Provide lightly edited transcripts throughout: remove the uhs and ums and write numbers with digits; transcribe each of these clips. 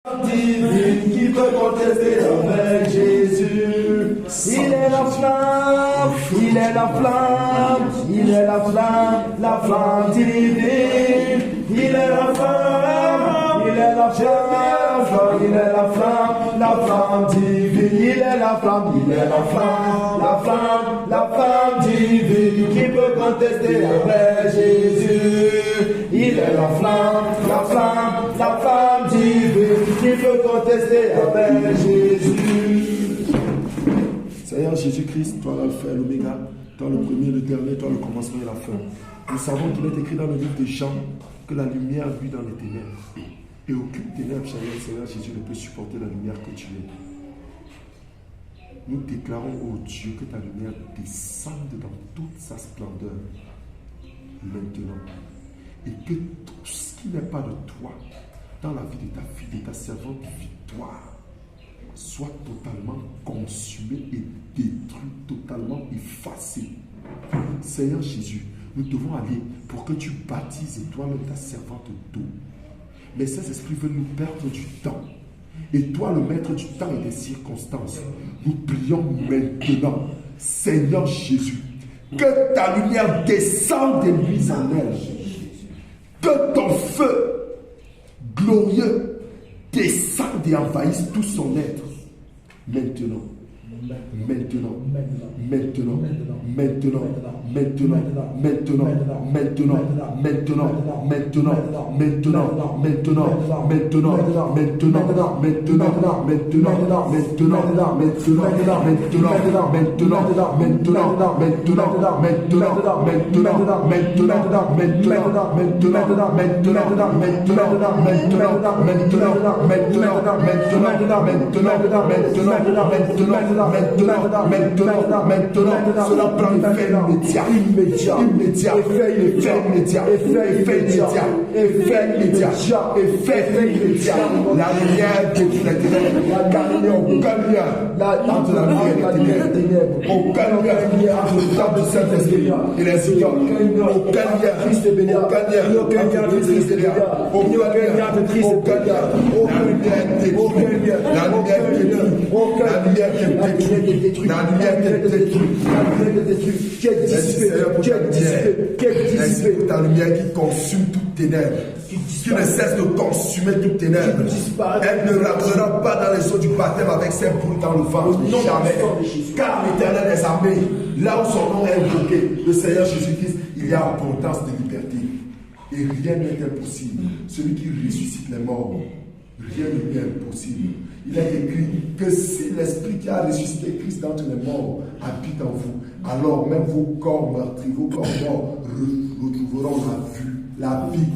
Divine qui peut contester avec Jésus. Il est la flamme, il est la flamme, il est la flamme divine. Il est la flamme, il est la flamme, il est la flamme divine. Il est la flamme, il est la flamme divine qui peut contester avec Jésus. Il est la flamme divine qui peut contester avec Jésus. Seigneur Jésus-Christ, toi l'alpha et l'oméga, toi le premier, le dernier, toi le commencement et la fin. Nous savons qu'il est écrit dans le livre de Jean que la lumière vit dans les ténèbres. Et aucune ténèbre, Seigneur Jésus, ne peut supporter la lumière que tu es. Nous déclarons, ô Dieu, que ta lumière descende dans toute sa splendeur maintenant. Et que tout ce qui n'est pas de toi dans la vie de ta fille, de ta servante Victoire, soit totalement consumé et détruit, totalement effacé. Seigneur Jésus, nous devons aller pour que tu baptises toi-même ta servante d'eau. Mais ces esprits veulent nous perdre du temps. Et toi, le maître du temps et des circonstances, nous prions maintenant, Seigneur Jésus, que ta lumière descende des nuits en elle. Que ton feu glorieux descende et envahisse tout son être. Maintenant. Maintenant, maintenant, maintenant, maintenant, maintenant, maintenant, maintenant, maintenant, maintenant, maintenant, maintenant, maintenant, maintenant, maintenant, cela prend effet immédiat, effet immédiat, la lumière de la ténèbre, car il n'y a aucun lien entre la lumière et les ténèbres, aucun lien entre le temps du Saint-Esprit et les idoles, aucun lien entre Christ et les la lumière qui est dissipée, ta lumière qui consume toute ténèbre, qui ne cesse de consumer toute ténèbre. Elle ne rentrera pas dans les eaux du baptême avec ses boules dans le ventre, jamais. Car l'Éternel des armées, là où son nom est invoqué, le Seigneur Jésus-Christ, il y a abondance de liberté. Et rien n'est impossible. Celui qui ressuscite les morts, rien ne lui est impossible. Il est écrit que si l'Esprit qui a ressuscité Christ d'entre les morts habite en vous, alors même vos corps meurtris, vos corps morts retrouveront la vie.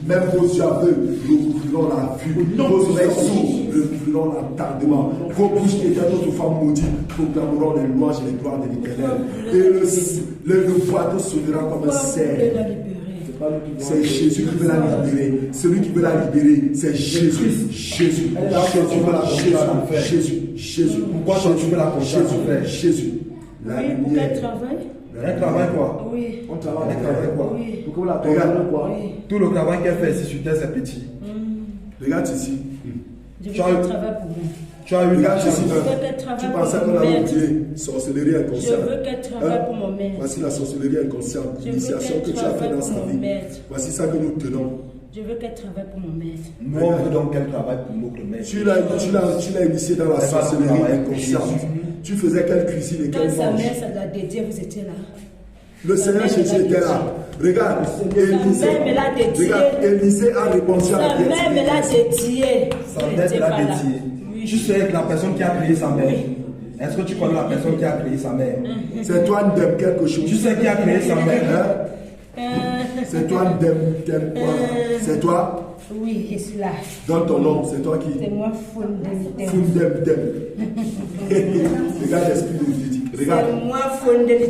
Même vos yeux aveugles recouvriront la vue. Vos oreilles sourdes recouvriront l'entendement. Vos bouches éternelles autrefois maudites proclameront les louanges et les gloires de l'Éternel. Et le boiteau sonnera comme un cerf. C'est Jésus qui veut la libérer. Celui qui veut la libérer, c'est Jésus. Jésus. Pourquoi tu veux la confiance? Jésus. Oui, pour qu'elle travaille. Elle travaille quoi? Oui. On travaille. Elle travaille quoi? Oui. Pourquoi la regarde quoi? Oui. Tout le travail qu'elle fait ici sur terre, c'est petit. Regarde ici. Je veux qu'elle travaille pour moi. Tu as eu regarde ici. Tu pensais qu'on allait dire sorcellerie inconsciente. Je veux qu'elle travaille pour mon maître. Voici la sorcellerie inconsciente, l'initiation que tu as fait dans sa vie. Voici ça que nous tenons. Je veux qu'elle travaille pour mon maître. Nous, on veut donc qu'elle travaille pour notre maître. Tu l'as initié dans la sorcellerie inconsciente. Tu faisais quelle cuisine et quelle mange. Quand sa mère, ça l'a dédié, vous étiez là. Le Seigneur Jésus était là. Regarde, Élisée a répondu à la prière. Sa mère me l'a dédié. Sa mère te l'a dédié. Tu sais que la personne qui a créé sa mère. Est-ce que tu connais la personne qui a créé sa mère? C'est toi Ndem quelque chose. Tu sais qui a créé sa mère? C'est toi Ndem quoi? C'est toi? Oui, je suis là. Dans ton nom, c'est toi qui? C'est moi Fundem. Fundem. Regarde l'esprit de Dieu. Regarde. C'est moi Fundem.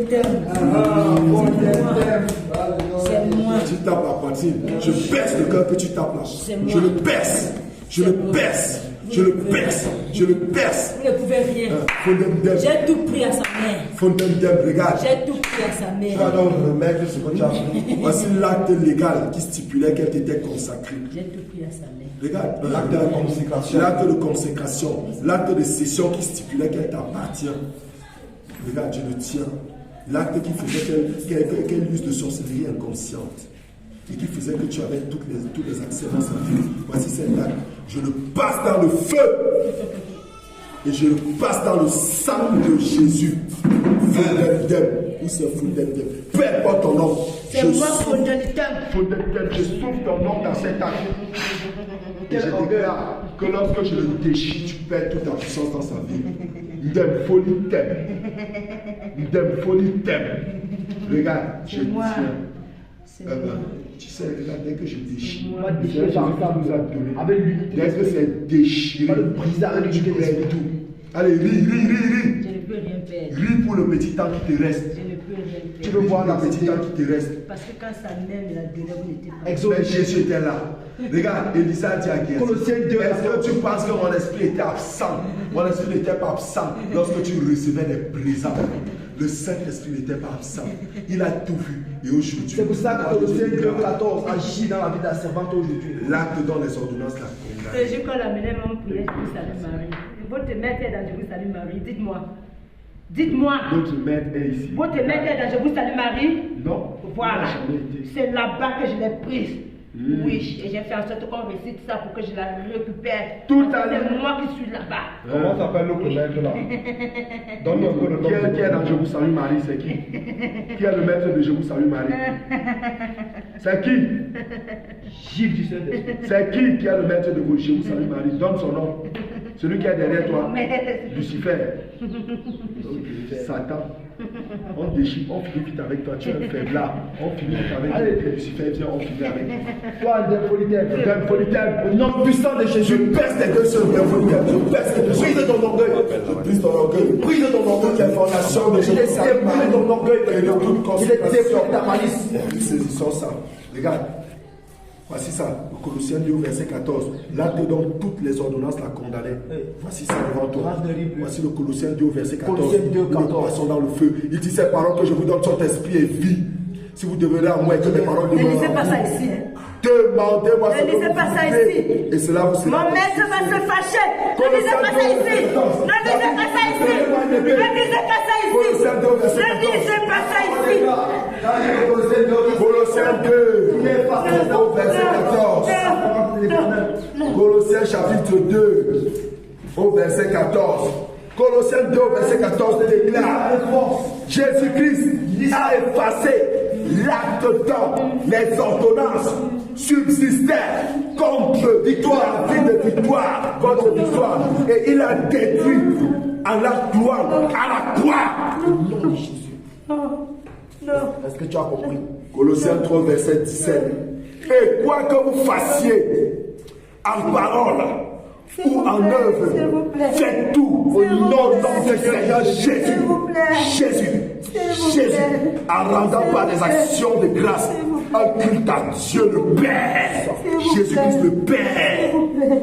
C'est moi. Tu tapes la poitrine. Je perce le cœur que tu tapes là. Je le perce. Je le perce. Je le perce. Je le perce. Vous ne pouvez rien. Fondem. J'ai tout pris à sa mère. Fondem, regarde. J'ai tout pris à sa Tu mère. vas donc remettre ce que tu as fait. Voici l'acte légal qui stipulait qu'elle t'était consacrée. J'ai tout pris à sa mère. Regarde, L'acte de consécration. l'acte de consécration, l'acte de cession qui stipulait qu'elle t'appartient. Regarde, je le tiens. L'acte qui faisait qu'elle use de sorcellerie inconsciente et qui faisait que tu avais tous les accès dans sa vie. Voici cet acte. Je le passe dans le feu et je le passe dans le sang de Jésus. Fondem. Où c'est Fondem? Peu importe ton nom. C'est moi, Fondem. Je souffle ton nom dans cet acte. Et je déclare que lorsque je le déchire, tu perds toute ta puissance dans sa vie. Ndem folie t'aime. Regarde, je moi. tiens. Tu sais, regarde, dès que je déchire, Moi, Jésus nous a donné. Avec l'unité. Dès que c'est déchiré, Pas de briser avec tu l'unité perds d'esprit. tout. Allez, ris. Je ne peux rien perdre. Ris pour le petit temps qui te reste. Je ne peux rien Tu perdre. veux voir le petit temps qui te reste. Parce que quand sa mère me l'a donné, vous n'étiez pas. Mais Jésus était là. Regarde, Élisa dit à Géasi, Colossiens 2, est-ce que tu penses que mon esprit était absent? Mon esprit n'était pas absent lorsque tu recevais des présents. Le Saint-Esprit n'était pas absent. Il a tout vu. Et aujourd'hui, C'est pour ça que Colossiens 2,14 agit dans la vie de la servante aujourd'hui. l'acte dans les ordonnances la condamne. Ce jour qu'on l'amenait mon prière, Jérusalem Marie. Votre maître est dans Jérusalem Marie. Dites-moi. Dites-moi. Notre maître est ici. Votre maître est dans Jérusalem Marie. Non. Voilà. Jamais été. C'est là-bas que je l'ai prise. Oui, et j'ai fait en sorte qu'on récite ça pour que je la récupère. Tout Parce que à l'heure. c'est moi qui suis là-bas. Comment s'appelle notre maître là? Donne-nous un peu le nom. Qui est dans Je vous salue Marie, c'est qui? Qui est le maître de Je vous salue Marie? C'est qui? Gifle du Saint-Esprit. C'est qui est le maître de Je vous salue Marie? Donne son nom. Celui qui est derrière toi. Lucifer. Satan. On déchire, on finit vite avec toi. Tu es un faiblard. On finit vite avec toi. Allez, Lucifer, viens, on finit avec toi. Toi, Ndem Polythème. Au nom puissant de Jésus, je perce tes deux sœurs, je perce tes deux sœurs. Brise ton orgueil. Je brise ton orgueil. Brise ton orgueil. Toutes les formations de Jésus. Brise ton orgueil. Et de toute Il est consécration. défait ta malice. Nous saisissons ça. Regarde. Voici ça, le Colossiens 2, verset 14. L'acte dont toutes les ordonnances la condamnaient. Voici ça devant toi. Voici le Colossiens 2, verset 14. Colossiens 2, 14. Nous passons dans le feu. Il dit ces paroles que je vous donne sont esprit et vie. Si vous devenez à moi et que mes paroles Ne demeurent lisez en pas vous, ça ici. demandez-moi ce Ne que lisez vous pas ça voulez, ici. et cela vous sera Mon maître va se fâcher. Ne lisez pas ça ici. Ne lisez pas ça ici. Ne lisez pas ça ici. Colossiens 2, verset Ne 14. lisez pas ça ici. Colossiens 2, au verset 14. Colossiens chapitre 2, au verset 14. Colossiens 2, verset 14 déclare: Jésus-Christ a effacé l'acte dans les ordonnances subsistaient contre victoire, vie de victoire, contre victoire, et il a détruit à la gloire, à la croix, le nom de Jésus. Est-ce que tu as compris? Colossiens 3, verset 17. Et quoi que vous fassiez en parole ou en œuvre, faites tout au nom de Seigneur Jésus. Jésus, en rendant par des actions de grâce un culte à Dieu le Père. Jésus-Christ le Père.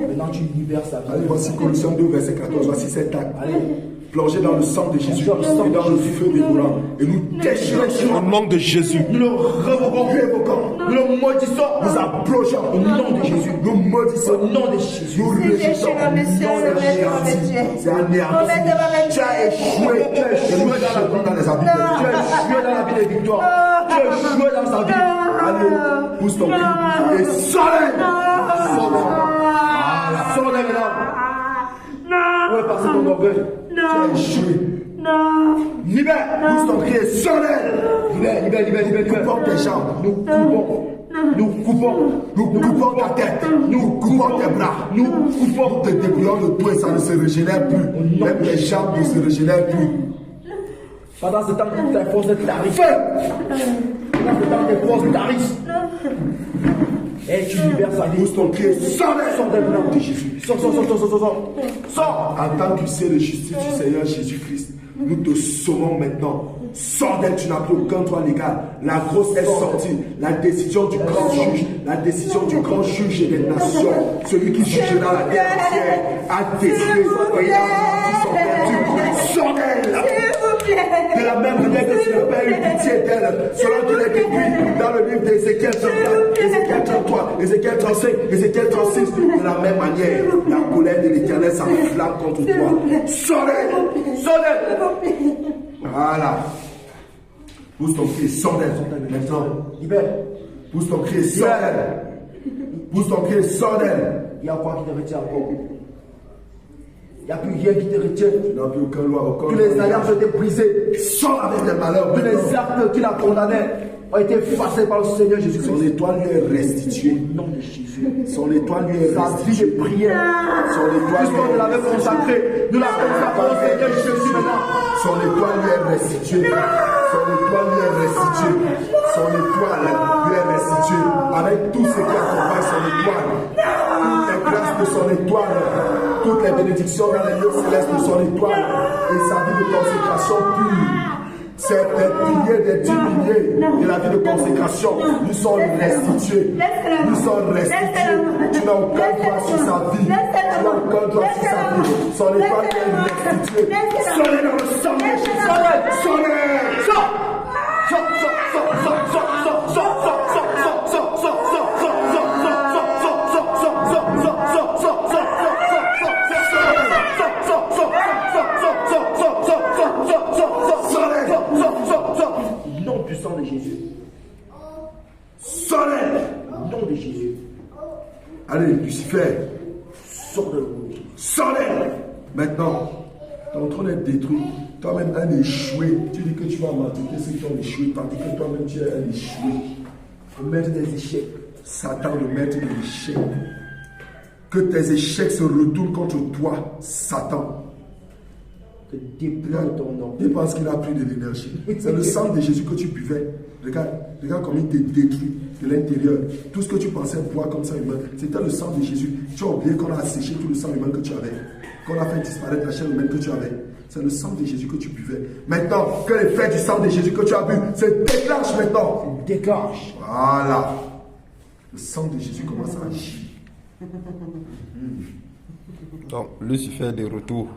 Maintenant tu libères sa vie. Allez, voici Colossiens 2, verset 14. Voici cet acte. Allez, plongez dans le sang de Jésus et dans le feu dévorant. Et nous déchirons au nom de Jésus. Nous le révoquons. Nous le maudissons. Nous approchons au nom de Jésus. Nous maudissons au nom de Jésus. Nous rejetons au nom de Jésus. C'est anéanti. Tu as échoué. Tu as échoué dans les habits. Tu as échoué dans la vie de victoire. Tu as échoué dans sa vie. Allez, pousse ton cri et sors-les. Sors-les maintenant. Où est passé ton orgueil? Tu as échoué. Libère, pousse ton cri et sors-les. Libère. Coupons tes jambes. Nous coupons ta tête. Nous coupons tes bras. Nous coupons tes débrouillons de tout et ça ne se régénère plus. Même les jambes ne se régénèrent plus. Pendant ce temps, tes forces tarissent. Pendant ce temps, tes forces tarissent. Et tu libères sa vie. Pousse ton cri et sors-les. Sors des blancs de Jésus. Sors. En tant qu'huissier de justice du Seigneur Jésus-Christ, nous te sauvons maintenant Sors d'elle, tu n'as plus aucun droit légal. La grosse est sortie. La décision du grand juge, la décision du grand juge des nations, celui qui jugera la terre entière, a décidé et a rendu son verdict. Sors d'elle. De la même manière que tu n'as pas eu pitié d'elle, selon qu'il est écrit dans le livre d'Ézéchiel 34, Ézéchiel 33, Ézéchiel 35, Ézéchiel 36, de la même manière, la colère de l'Éternel s'enflamme contre toi. Sors d'elle. Sors d'elle. Voilà. Pousse ton cri, sors d'elle. Maintenant, Libère. pousse ton cri, sors d'elle. Pousse ton cri, sors d'elle. Il y a quoi qui te retient encore? Il n'y a plus rien qui te retient. Tu n'as plus aucun loi, aucun. Tous les alliances ont été brisées. Sors avec les malheurs. Tous les actes qui la condamnaient ont été effacés par le Seigneur Jésus-Christ. Son étoile lui est restituée. Au nom de Jésus. Son étoile lui est Sa vie de restituée. prière. Son étoile Puisqu'on nous l'avait consacré, nous la consacrons au Seigneur Jésus maintenant. Son étoile lui est restituée. Son étoile lui est restituée. Son étoile lui est restituée. Avec tout ce qui accompagne son étoile. Toutes les grâces de son étoile. Toutes les bénédictions dans les lieux célestes de son étoile. Et sa vie de consécration pure. C'est des piliers, des 10 piliers de la vie de consécration. Nous sommes restitués. Nous sommes restitués. Tu n'as aucun droit sur sa vie. Tu n'as aucun droit sur sa vie. Son étoile est restituée. Sonnez dans le sang de Jésus. Sonnez. Sors. Sors, sors, sors, sors, sors, sors, sors, sors, sors, sors, sors, Au nom puissant de Jésus. sonnez. Au nom de Jésus. Allez, Lucifer, Sors de nous. sonnez. Maintenant, ton trône est détruit. Toi-même, un échoué. Tu dis que tu vas matraquer ceux qui ont échoué, tandis que toi-même, tu es un échoué. Le maître des échecs. Satan, le maître de l'échec. Que tes échecs se retournent contre toi, Satan. Que déploie ton nom. Il pense qu'il a pris de l'énergie. C'est le sang de Jésus que tu buvais. Regarde comment il te détruit de l'intérieur. Tout ce que tu pensais boire comme sang humain, c'était le sang de Jésus. Tu as oublié qu'on a asséché tout le sang humain que tu avais. Qu'on a fait disparaître la chair humaine que tu avais. C'est le sang de Jésus que tu buvais. Maintenant, que l'effet du sang de Jésus que tu as bu se déclenche maintenant. Déclenche. Voilà. Le sang de Jésus commence à agir. Donc, Lucifer de retour.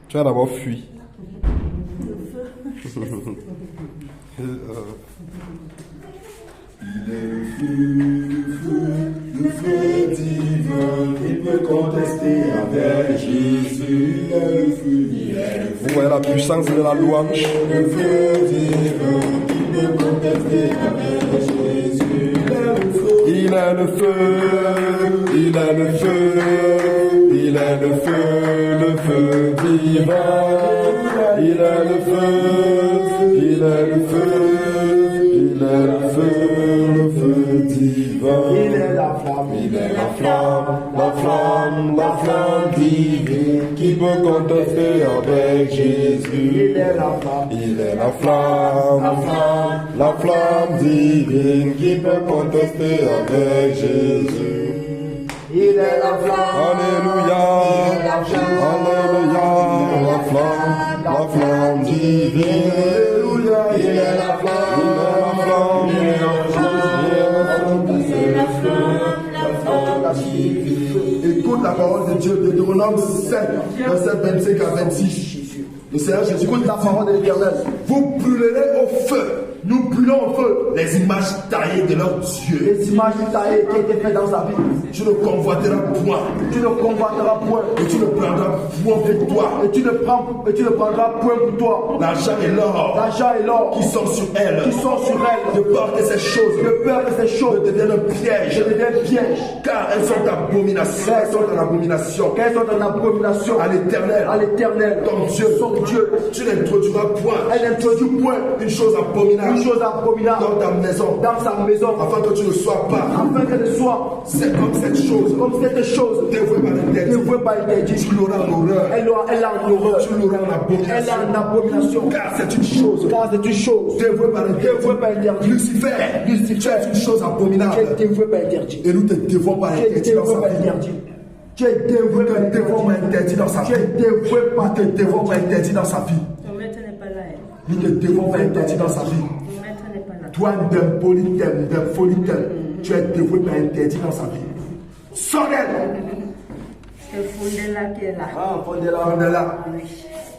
Tu as d'abord fui. Le feu divin, il peut contester avec Jésus. Vous voyez la puissance de la louange. Le feu divin, il peut contester avec Jésus. Il est le feu, il est le feu, il est le feu divin. Il est le feu, il est le feu, il est le feu divin. Il est la flamme. Il est la flamme divine qui peut contester avec Jésus. Il est la flamme. Il est la flamme divine qui peut contester avec Jésus. Il est la flamme. Alléluia, alléluia, la flamme divine. Alléluia, il est la flamme, il est la flamme, il est la flamme divine. Écoute la parole de Dieu, Deutéronome 7, verset 25 à 26. Le Seigneur Jésus, Écoute la parole de l'Éternel. vous brûlerez au feu. Nous brûlons au feu les images taillées de leur Dieu. Les images taillées qui étaient faites dans sa vie. Tu ne convoiteras point. Tu ne combattras point. Et tu ne prendras point pour toi. Et tu ne prendras point pour toi. L'argent et l'or L'argent et l'or qui sont sur elle. qui sont sur elle. De peur que ces choses De peur que ces choses deviennent un piège. deviennent pièges. Car elles sont abomination. Elles sont en abomination. Qu'elles sont en abomination À l'Éternel. à l'Éternel. Ton Dieu. Son Dieu. Tu n'introduiras point Elle n'introduit point une chose abominable une chose abominable dans ta maison. dans sa maison. Afin que tu ne sois pas. Afin qu'elle soit C'est comme cette chose. comme cette chose Dévouée par l'interdit. dévouée par l'interdit. Tu l'auras en horreur. Elle a en horreur. Tu l'auras en Elle abomination. a en abomination. Car c'est une chose. Car c'est une chose Dévouée par l'interdit. dévouée par l'interdit. Lucifer. Lucifer. Tu es une chose Tu es abominable. dévouée par l'interdit. Et nous te dévouons par Tu es l'interdit dans dévouée sa par vie. l'interdit. Tu es dévouée Nous par te dévouons par l'interdit. l'interdit dans sa Tu vie. es dévouée par Nous te dévouons par l'interdit dans sa vie. Ton maître n'est pas là. Nous te devons faire interdit dans sa vie. Maître n'est pas là. Toi, d'un polythème, tu es dévoué par interdit dans sa vie. Sors d'elle. C'est Fondela qui est là. Ah, Fondela. Fondela. Oui.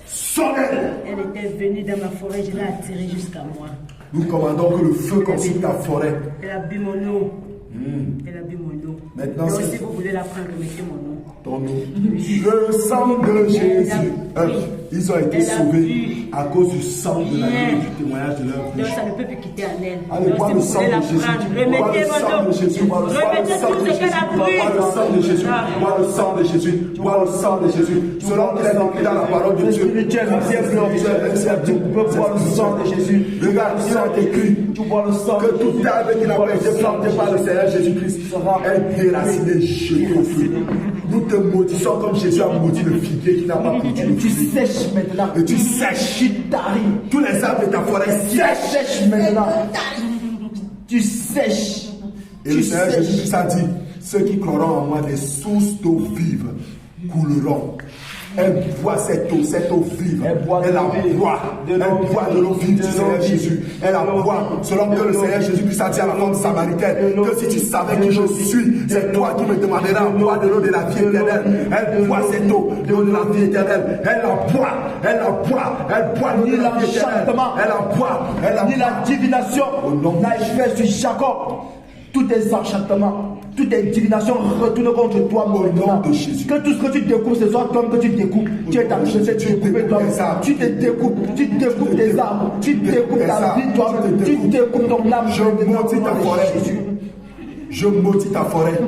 Sors d'elle. Elle était venue dans ma forêt, je l'ai attirée jusqu'à moi. Nous commandons que le feu consume ta forêt. Elle a bu mon eau. Elle a bu mon eau. Maintenant, donc, c'est- si vous voulez la prendre, mettez mon eau. Ton nom. Le sang de Jésus. Ils ont été Elle a sauvés bu. à cause du sang de la Bien. du témoignage de leur Donc, bouche. ça ne peut plus quitter en elle. Allez, Donc, bois si le vous sang voulez la de Jésus. prendre, Bois le remettez sang mon de eau. Jésus. Bois le sang Remettez de tout ce Jésus. qu'elle a Bois pris. le sang de Jésus. Bois le sang de Jésus. Bois le sang de Jésus. Selon qu'il est écrit dans la parole de Dieu. Spirituel, tu peux boire le sang de Jésus. Regarde, il est écrit Tu bois le sang que toute arbre qui n'a pas été plantée par le Seigneur Jésus-Christ est déracinée, jetée au feu. Nous te maudissons comme Jésus a maudit le figuier qui n'a pas produit le Tu fruit. sèches maintenant. Et tu sèches. Tu taris. Tous les arbres de ta forêt Tu sèchent. sèches maintenant. Tu sèches. Et le Tu Seigneur sèches. Jésus-Christ a dit, ceux qui croiront en moi, des sources d'eau vive couleront. Elle boit cette eau vive. Elle boit de Elle la l'eau vive. boit. De Elle l'eau vive. boit de l'eau vive du De l'eau Seigneur vive. Jésus. Elle la boit. Selon que le Seigneur Jésus-Christ a dit à la femme samaritaine, que si tu savais qui je suis, c'est toi qui me demanderas de boire de l'eau de la vie éternelle. Elle boit cette eau, de l'eau de la vie éternelle. Elle la boit. Elle la boit. Elle boit de l'eau Ni de la vie éternelle. l'enchantement, Elle la boit. Elle la ni boit. la divination n'a fait sur Jacob. Tous tes enchantements, toutes tes divinations retournent contre toi, mon nom nom de Jésus. Que tout ce que tu découpes, ce soit toi que tu découpes. Tu es en train de découper toi. Tu te découpes, tu découpes tes arbres, tu découpes ta vie, toi, tu découpes ton âme. Je maudis ta forêt. Je maudis ta forêt.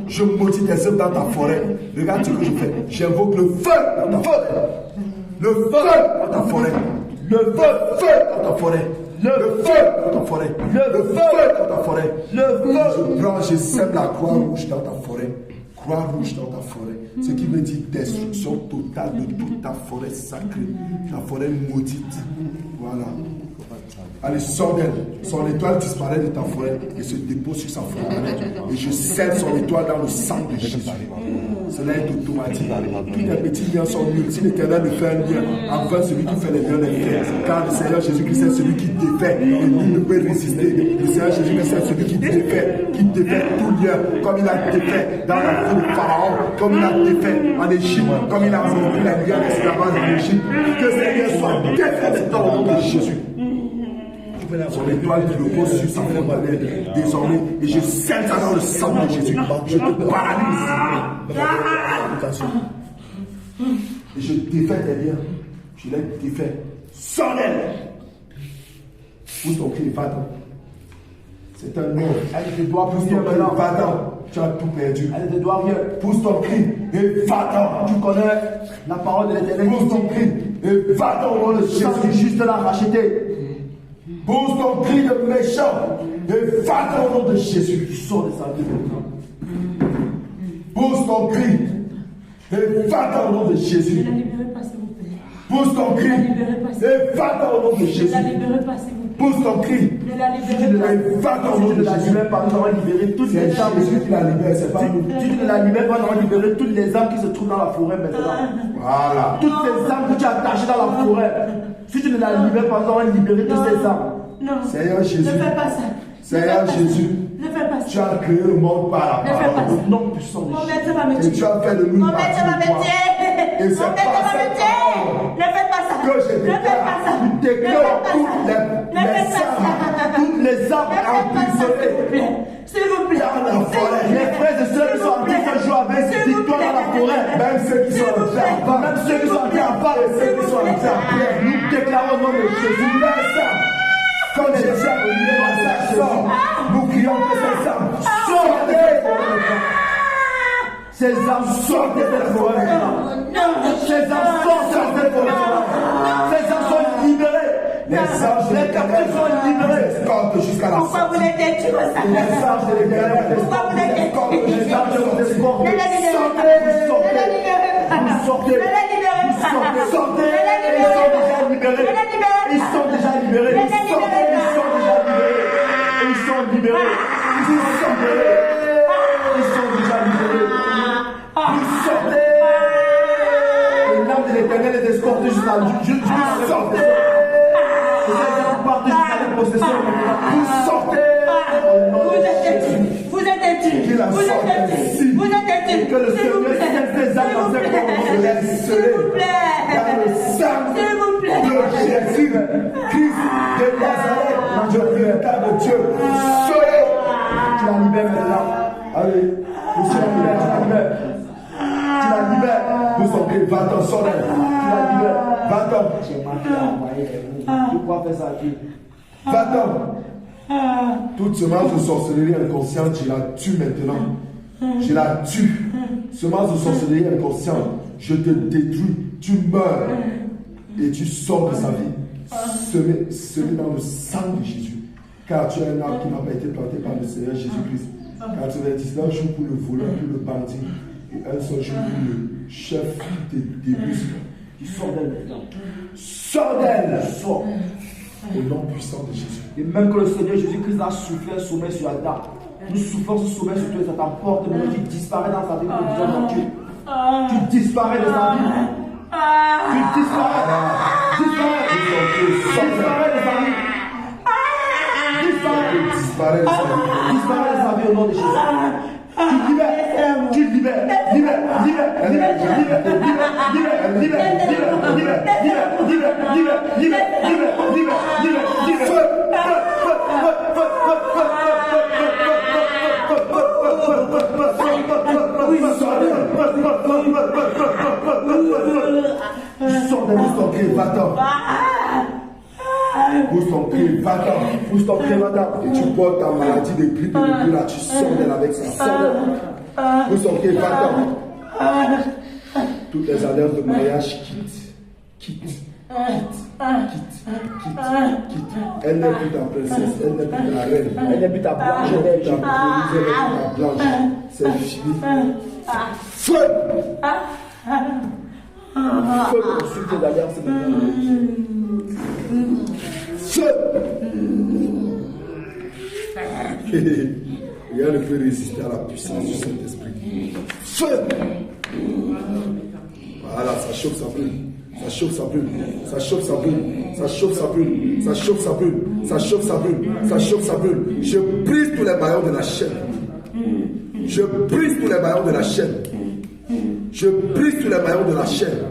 Je maudis tes œuvres dans ta forêt. Regarde ce que je fais. J'invoque le feu dans ta forêt. Le feu dans ta forêt. Le feu dans ta forêt. Le feu dans ta forêt. Le feu dans ta forêt. Le feu. Je prends, je sème la croix rouge dans ta forêt. Croix rouge dans ta forêt. Ce qui veut dire destruction totale de toute ta forêt sacrée. Ta forêt maudite. Voilà. Allez, sors d'elle. Son étoile disparaît de ta forêt et se dépose sur sa forêt. Et je scelle son étoile dans le sang de Jésus. Cela est automatique. Tous les petits liens sont nuls. Si l'Éternel ne fait un lien, enfin celui qui fait les liens les fait. Car le Seigneur Jésus-Christ est celui qui défait et nul ne peut résister. Le Seigneur Jésus-Christ est celui qui défait tout lien, comme il a défait dans la vie de Pharaon, comme il a défait en Égypte, comme il a rompu les liens d'esclavage en Égypte. Que ces liens soient défaits dans le nom de Jésus. Son étoile qui repose sur sa fontaine désormais, et je scelle ça dans le sang de Jésus. Je te paralyse. Et je défais tes liens. Je les défais. Sors d'elle. Pousse ton cri, va-t'en. C'est un nom. Elle te doit Pousse rien ton cri, maintenant. va-t'en. Tu as tout perdu. Elle te doit rien. Pousse ton cri et va-t'en. Tu connais la parole de l'Éternel. Pousse ton cri et va-t'en au nom de Le sang du Jésus. juste l'a racheté. Pousse ton cri de méchant et va-t'en au nom de Jésus. Tu sors de sa vie maintenant. Pousse ton cri et va-t'en au nom de Jésus. Ne la libérez pas, s'il vous plaît. Pousse ton cri et va-t'en au nom de Ne Jésus. la libérez pas, s'il vous plaît. Pousse ton cri Ne la Si tu libérez ne pas. et va-t'en au si nom tu de ne la Jésus. libères pas, nous allons libérer toutes C'est les âmes. Jésus qui la libère, c'est pas nous. Si tu ne la libères pas, nous allons libérer toutes les âmes qui se trouvent dans la forêt maintenant. Voilà. Toutes ces âmes que tu as attachées dans la forêt. Si tu ne la libères pas, nous allons libérer toutes ces âmes. Non. Seigneur Jésus. Ne fais pas ça. Seigneur Jésus. Ne fais pas Tu ça. as créé le monde par la Ne fais pas parole. ça. Au nom puissant de Mon Jésus. maître va me Et tuer. tu as fait de nous Mon une partie maître va me de toi. tuer. Et c'est Mon maître pas va me cette tuer. parole Ne fais pas ça. que je Ne fais pas ça. déclare. Ne fais Déclare pas toutes ça. Ne fais pas ça. Toutes les âmes Ne faites pas ça, emprisonnées. s'il vous plaît. Dans la forêt. Les frères et sœurs qui sont en train de jouer avec victoire dans la forêt. Même ceux qui sont en train de Même ceux qui sont en train de parler, ceux qui sont en train de nous déclarons au nom de Jésus. Quand les âmes sortent, nous crions que ces âmes sortez. Ces âmes sortent de cette forêt maintenant. Ces âmes sortent de cette forêt maintenant. Ces âmes sont libérées. Les anges de Les captifs sont libérés. escortent jusqu'à la Pourquoi vous sortie. les détruisez comme ça? Les anges de l'éternel Pourquoi vous les escortent détruisez? jusqu'à la sortie. Ne la libérez pas. Sortez. Ne la libérez pas. Vous sortez. Ne la libérez pas. Sortez. Ne la Ils sont libérez déjà pas. libérés. Ne la libérez pas. Ils sont déjà libérés. Ne la Ils sont libérez pas. déjà libérés. Ils sont libérés. Ils sont libérés. Ils sont déjà libérés. Vous sortez. Et l'âme de l'éternel est escortée jusqu'à sortez. vous partez jusqu'à la possession. Vous sortez. Vous êtes intime. Qu'il la Vous êtes sorte intime. ici. Vous êtes intime. Que le Seigneur cesse des âmes dans ses corps. Je l'ai scellé. S'il vous plaît. Dans le sang S'il vous plaît. de Jésus, Christ de Nazareth, je véritable Dieu. Soyez. Tu la libères maintenant. Allez, monsieur la libère, tu la libères. Tu la libères. Nous sommes pris. Va-t'en, sors d'elle. Tu la libères. Va-t'en. J'ai marqué à envoyer les mots. Tu crois faire ça qui? Va-t'en. Toute semence de sorcellerie inconsciente, je la tue maintenant. Je la tue. Semence de sorcellerie inconsciente, je te détruis. Tu meurs. Et tu sors de sa vie. Semé dans le sang de Jésus. Car tu es un arbre qui n'a pas été planté par le Seigneur Jésus-Christ. Car tu es 19 jours pour le voleur, pour le bandit. Et un seul jour pour le chef des muscles. Tu sors d'elle maintenant. Sors d'elle. Sors. Au nom puissant de Jésus. Et même que le Seigneur Jésus-Christ a soufflé un sommeil sur Adam, nous soufflons ce sommeil sur toi et ça t'emporte, mais tu disparais dans sa vie pour dire non, tu disparais de sa vie. Tu disparais. Disparais de sa vie. Disparais de sa vie. Disparaît de sa vie. Disparais de sa vie au nom de Jésus. Tu libères. Pousse ton pied, va-t'en. Pousse ton pied, va-t'en. Pousse ton pied, va-t'en. Et tu portes ta maladie de grippe et de là, tu sors d'elle avec ça. Sors d'elle. Pousse ton pied, va-t'en. Toutes les alliances de mariage quitte. Elle n'est plus ta princesse, elle n'est plus ta reine. Elle n'est plus ta blanche, Elle n'est plus ta blanche. C'est fini. Feu! Feu consulte tes alliances maintenant. Feu! Rien ne peut résister à la puissance du Saint-Esprit. Feu! Voilà, ça chauffe, ça brûle. Ça chauffe, ça brûle. Ça chauffe, ça brûle. Ça chauffe, ça brûle. Ça chauffe, ça brûle. Ça chauffe, ça brûle. Ça chauffe, ça brûle. Je brise tous les maillons de la chaîne. Je brise tous les maillons de la chaîne. Je brise tous les maillons de la chaîne.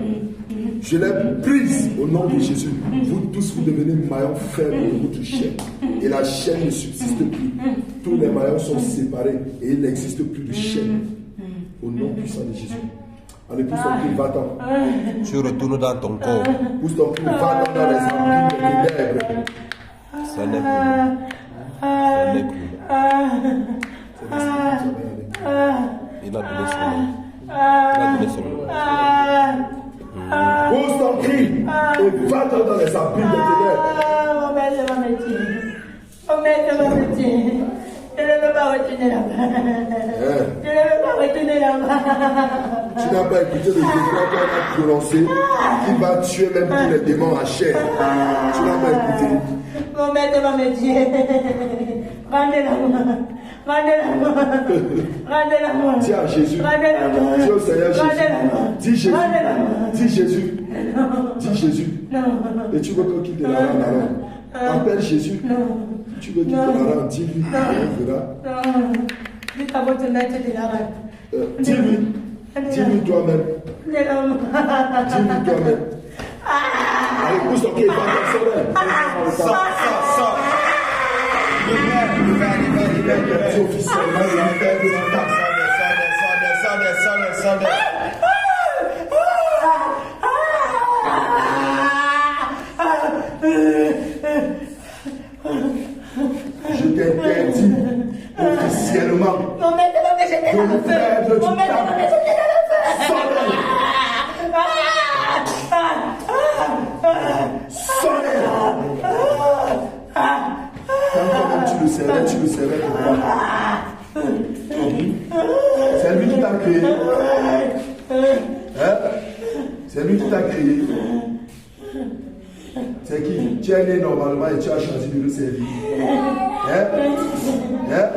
Je les brise au nom de Jésus. Vous tous, vous devenez maillons faibles de votre chaîne. Et la chaîne ne subsiste plus. Tous les maillons sont séparés et il n'existe plus de chaîne. Au nom puissant de Jésus. Allez, pousse ton pied, va-t'en. Tu retournes dans ton corps. Pousse ton pied, va-t'en dans les embryons des ténèbres. Ça n'est plus. Ça n'est plus. Il a donné son nom. Il a donné son nom. Pousse ton cri et va-t'en dans les embryons des ténèbres. Mon maître va me tuer. Mon maître va me tuer. Je ne veux pas retourner là-bas. Je ne veux pas retourner là-bas. Tu n'as pas écouté le décret qu'on a prononcé qui va tuer même tous les démons à chair. Tu n'as pas écouté. Mon maître va me tuer. Rendez-la-moi. Rendez-la-moi. Rendez-la-moi. Dis à Jésus. Rendez-la-moi. Dis au Seigneur Jésus. Rendez-la-moi. Dis Jésus. Rendez-la-moi. Dis Jésus. Dis Jésus. Non. Et tu veux qu'il te la rende alors. Appelle Jésus. Tu veux qu'il te la rende. Dis-lui. Il verra. Non. Dites à votre maître de la rendre. Dis-lui. Dis-lui toi-même. Rendez-la-moi. Dis-lui toi-même. Allez, pousse ton pied. Va-t'en, sors. Merci officiellement. Je t'interdis officiellement. Mon maître va me jeter dans le feu. Mon maître va me jeter dans le feu. Sors-les. Quand tu le savais pourquoi. C'est lui qui t'a créé. Hein? C'est lui qui t'a créé. C'est qui? Tu es né normalement et tu as choisi de le servir. Hein? Hein?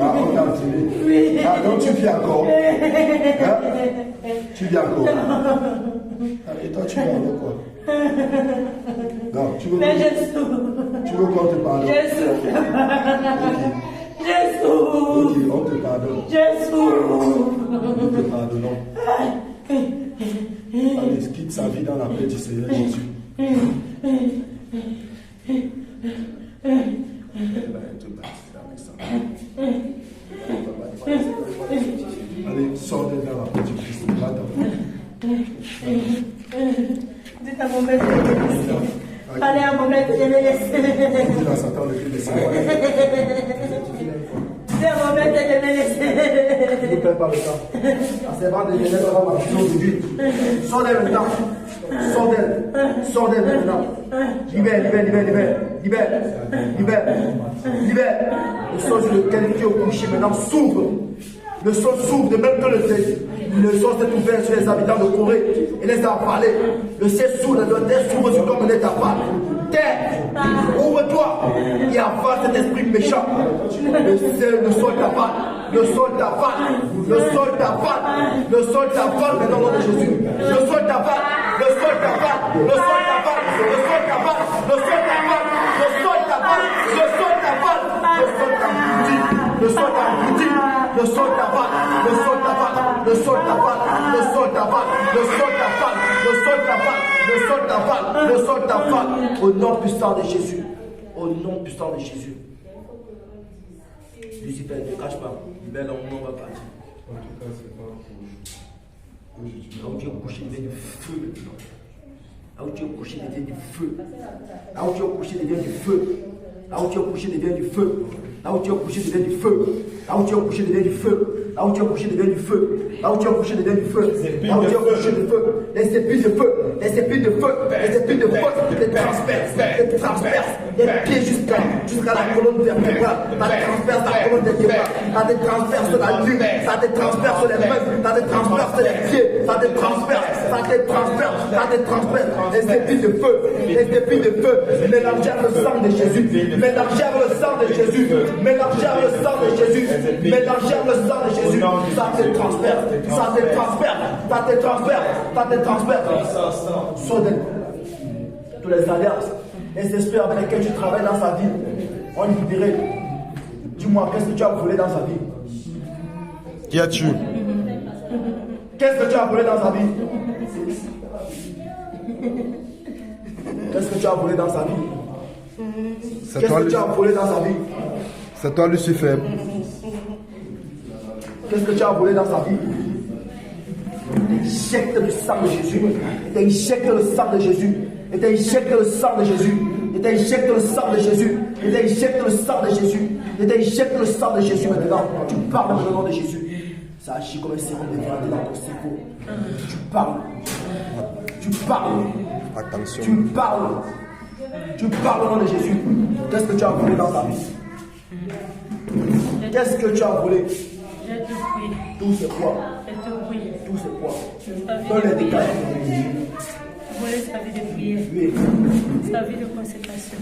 Ah, on t'a entraîné. Ah, donc tu vis encore. Hein? Tu vis encore. Allez, toi, tu veux alors quoi? Non, tu veux. Mais Jésus. Tu veux qu'on te pardonne? Jésus. Jésus. Ok, on te pardonne. Jésus. Nous te pardonnons. Allez, quitte sa vie dans la paix du Seigneur Jésus. Allez, sors de dans la paix du Christ. Dites à mon maître de me laisser. Allez à mon maître de me laisser. Dis à Satan de te laisser. Dites à mon maître de me laisser. Ne perds pas le temps. La servante de Genève va ma vision aujourd'hui. Sors d'elle maintenant. Sors d'elle. Sors d'elle maintenant. Libère, libère, libère, libère. Libère. Libère. Libère. Le sol sur lequel tu es couché maintenant s'ouvre. Le sol s'ouvre de même que le sol s'est ouvert sur les habitants de Corée et les a parlé. Le ciel s'ouvre, le terre s'ouvre sur comme les tapades. Terre, ouvre-toi et avale cet esprit méchant. Le sol t'avale. Le sol t'avale. Le sol t'avale. Le sol t'avale maintenant au nom de Jésus. Le sol t'avale. Le sol t'avale. Le sol t'avale. Le sol t'avale. Le sol t'avale. Le sol t'avale. Le sol t'avale. Le sol t'abrutit. Le sol t'abrutit. Le sol t'avale. Le sol t'avale. Le sol t'avale. Le sol t'avale. Le sol t'avale. Le sol t'avale. Le sol t'avale. Le sol t'avale. Au nom puissant de Jésus. Au nom puissant de Jésus. Lucifer, ne te cache pas. Libère, on va partir. En tout cas, c'est pas pour Là où tu es couché, il devient du feu maintenant. Là où tu es couché, il devient du feu. Là où tu es couché, il devient du feu. Là où tu es couché, il devient du feu. Là où tu es couché, il devient du feu. Là où tu es couché, il devient du feu. Là où tu es couché, il devient du feu. Là où tu es couché, il devient du feu. Là où tu es couché, du feu. Les épines de feu. Les épines de feu. Les épines de feu. Les transpercent. Les transpercent. Les pieds jusqu'à la colonne vertébrale. Ça te transperce la colonne vertébrale. Ça te transperce la nuque. Ça te transperce les mains. Ça te transperce les pieds. Ça te transperce. Ça te transperce. Ça te transperce. Les épines de feu. Les épines de feu. Mélangez le sang de Jésus. Mélangez le sang de Jésus. Mélangez le sang de Jésus. Mélangez le sang de Jésus. Ça te transperce. Ça te transperce. Ça te transperce. Ça te transperce. Soudainement, toutes les alliances, les esprits avec lesquels tu travailles dans sa vie, ont libéré. Dis-moi, qu'est-ce que tu as volé dans sa vie? Qui as-tu? Qu'est-ce que tu as volé dans sa vie? Qu'est-ce que tu as volé dans sa vie? Qu'est-ce que tu as volé dans sa vie? C'est toi, Lucifer. Qu'est-ce que tu as volé dans sa vie? Injecte le sang de Jésus. Injecte le sang de Jésus. Injecte le sang de Jésus. Injecte le sang de Jésus. Injecte le sang de Jésus. Injecte le sang de Jésus maintenant. Tu parles dans le nom de Jésus. Ça agit comme un sérum de vérité dans ton cerveau. Tu parles. Tu parles. Attention. Tu parles. Tu parles au nom de Jésus. Qu'est-ce que tu as volé dans ta vie? Qu'est-ce que tu as volé? J'ai tout pris. Tout c'est quoi? J'ai tout pris. Tout c'est quoi? Sa vie Donne de les détails. prière. Voler sa vie de prière. Oui. Sa vie de consécration.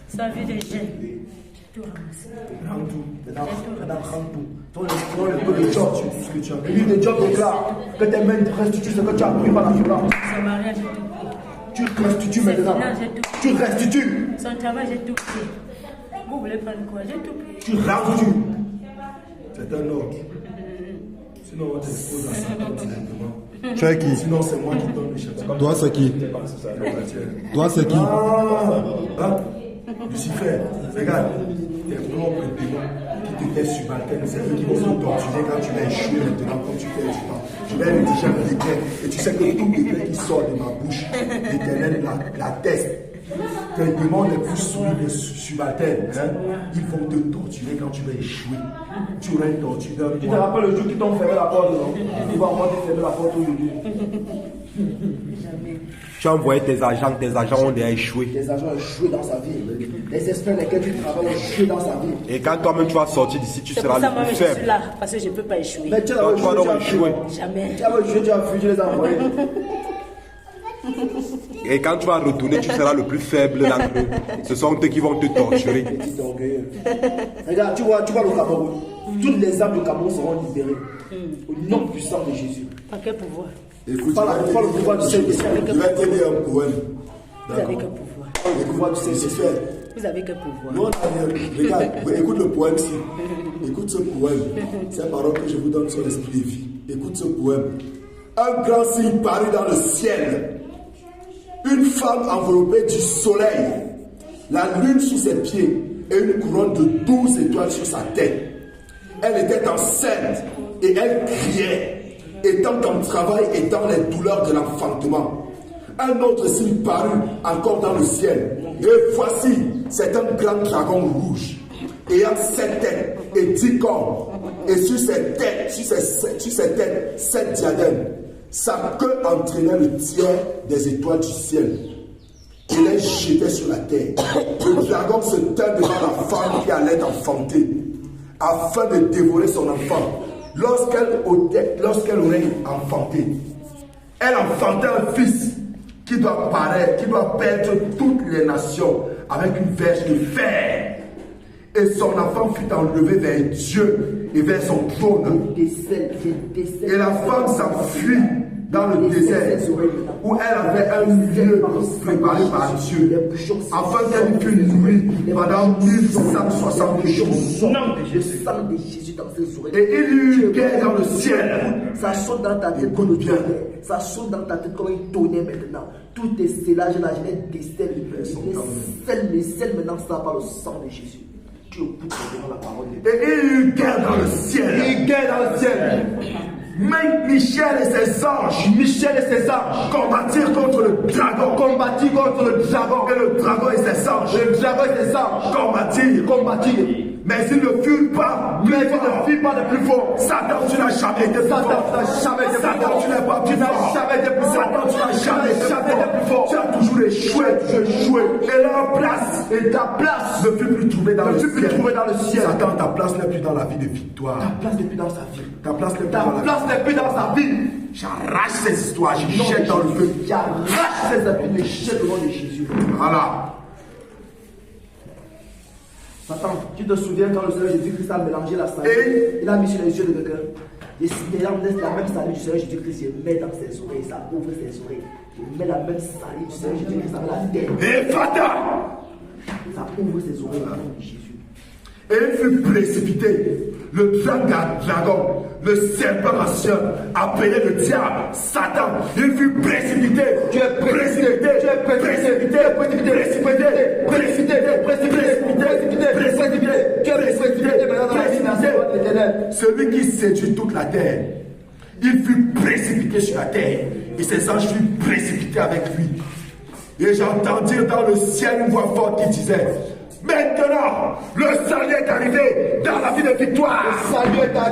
Sa vie de jeûne. Tout ramassé. Rends tout. Maintenant, rends tout. Donne le peu de job. Le livre de Job déclare que tes mains restituent ce que tu as pris par la violence. Son mariage, j'ai tout pris. Tu restitues maintenant. Tu restitues. Son travail, j'ai tout pris. Vous voulez prendre quoi? J'ai tout pris. Tu restitues. C'est un ordre. Sinon, on te dépose à Satan directement. Tu es qui? Sinon, c'est moi qui donne le châtiment. Toi, c'est qui? Toi, c'est qui? Ah, Lucifer, regarde, tes propres démons qui t'étaient subalternes, c'est eux qui vont te torturer quand tu vas échouer maintenant, comme tu fais du temps. Je vais rédiger un décret, et tu sais que tout décret qui sort de ma bouche, l'Éternel la teste. Tes démons les plus subalternes, hein, ils vont te torturer quand tu vas échouer. Tu auras une torture. Tu te rappelles le jour qu'ils t'ont fermé la porte, non? Ils vont encore te fermer la porte aujourd'hui. Tu as envoyé tes agents ont déjà échoué. Les agents ont échoué dans sa vie. Les experts lesquels tu travailles ont échoué dans sa vie. Et quand toi-même tu vas sortir d'ici, tu C'est seras pour ça le moi plus je suis faible. là, parce que je ne peux pas échouer. Mais tu as Toi, tu vas donc échouer. Jamais. Tu as échoué, tu as fui, tu les as envoyés. Et quand tu vas retourner, tu seras le plus faible d'entre eux. Ce sont eux qui vont te torturer. Petit orgueilleux. Regarde, tu vois le Cameroun. Toutes les âmes du Cameroun seront libérées. Au nom puissant de Jésus. Par quel pouvoir? Écoute, Pas le pouvoir du Saint-Esprit. je vais te lire un poème. Vous avez quel pouvoir? Le pouvoir du Saint-Esprit. Lucifer. Vous avez quel pouvoir? Non, regarde, écoute le poème ici. Écoute ce poème. Ces paroles que je vous donne sont l'esprit de vie. Écoute ce poème. Un grand signe parut dans le ciel. Une femme enveloppée du soleil, la lune sous ses pieds et une couronne de 12 étoiles sur sa tête. Elle était enceinte et elle criait, étant en travail et dans les douleurs de l'enfantement. Un autre signe parut encore dans le ciel. Et voici, c'est un grand dragon rouge, ayant 7 têtes et 10 cornes, et sur ses têtes, 7 diadèmes. Sa queue entraînait le tiers des étoiles du ciel et les jetait sur la terre. Le dragon se tint devant la femme qui allait enfanter, afin de dévorer son enfant. Lorsqu'elle aurait enfanté, elle enfantait un fils qui doit perdre toutes les nations avec une verge de fer. Et son enfant fut enlevé vers Dieu et vers son trône. Et la femme s'enfuit dans le désert où elle avait un lieu préparé par Dieu afin qu'elle fût nuit pendant 1760 jours. Et il y eut guerre dans le ciel. Ça saute dans ta tête comme le tonnerre. Ça saute dans ta tête comme un tonnerre maintenant. Tout est scellage, la jeunesse décèle. Les sels maintenant, ça par le sang de Jésus. Tu écoutes la parole de Dieu. Et il y eut guerre dans le ciel. Il guerre dans le ciel. Mais Michel et ses anges combattirent contre le dragon. Et le dragon et ses anges combattirent. Mais ils ne furent pas de plus fort. Satan, tu n'as jamais été plus fort. Satan, tu n'es pas plus fort. Satan, tu n'as jamais été plus fort. Tu as toujours échoué. Et ta place ne fut plus trouvée dans le ciel. Satan, ta place n'est plus dans la vie de victoire. Ta place n'est plus dans sa vie. Ta place n'est plus dans sa vie. J'arrache ces histoires, je jette dans le feu. J'arrache ces habitudes, je jette au nom de Jésus. Voilà. Satan, tu te souviens quand le Seigneur Jésus-Christ a mélangé la salle, il a mis sur les yeux de quelqu'un. Et la même salut du Seigneur Jésus-Christ, je mets dans ses oreilles, ça ouvre ses oreilles. Je mets la même salut du Seigneur Jésus-Christ dans la tête. Et Fata, ça ouvre ses oreilles au nom de Jésus. Et il fut précipité, le dragon, le serpent ancien, appelé le diable, Satan. Il fut précipité. Tu es précipité. Celui qui séduit toute la terre, il fut précipité sur la terre, et ses anges furent précipités avec lui. Et j'entendis dans le ciel une voix forte qui disait: maintenant, le salut est arrivé dans la vie de victoire.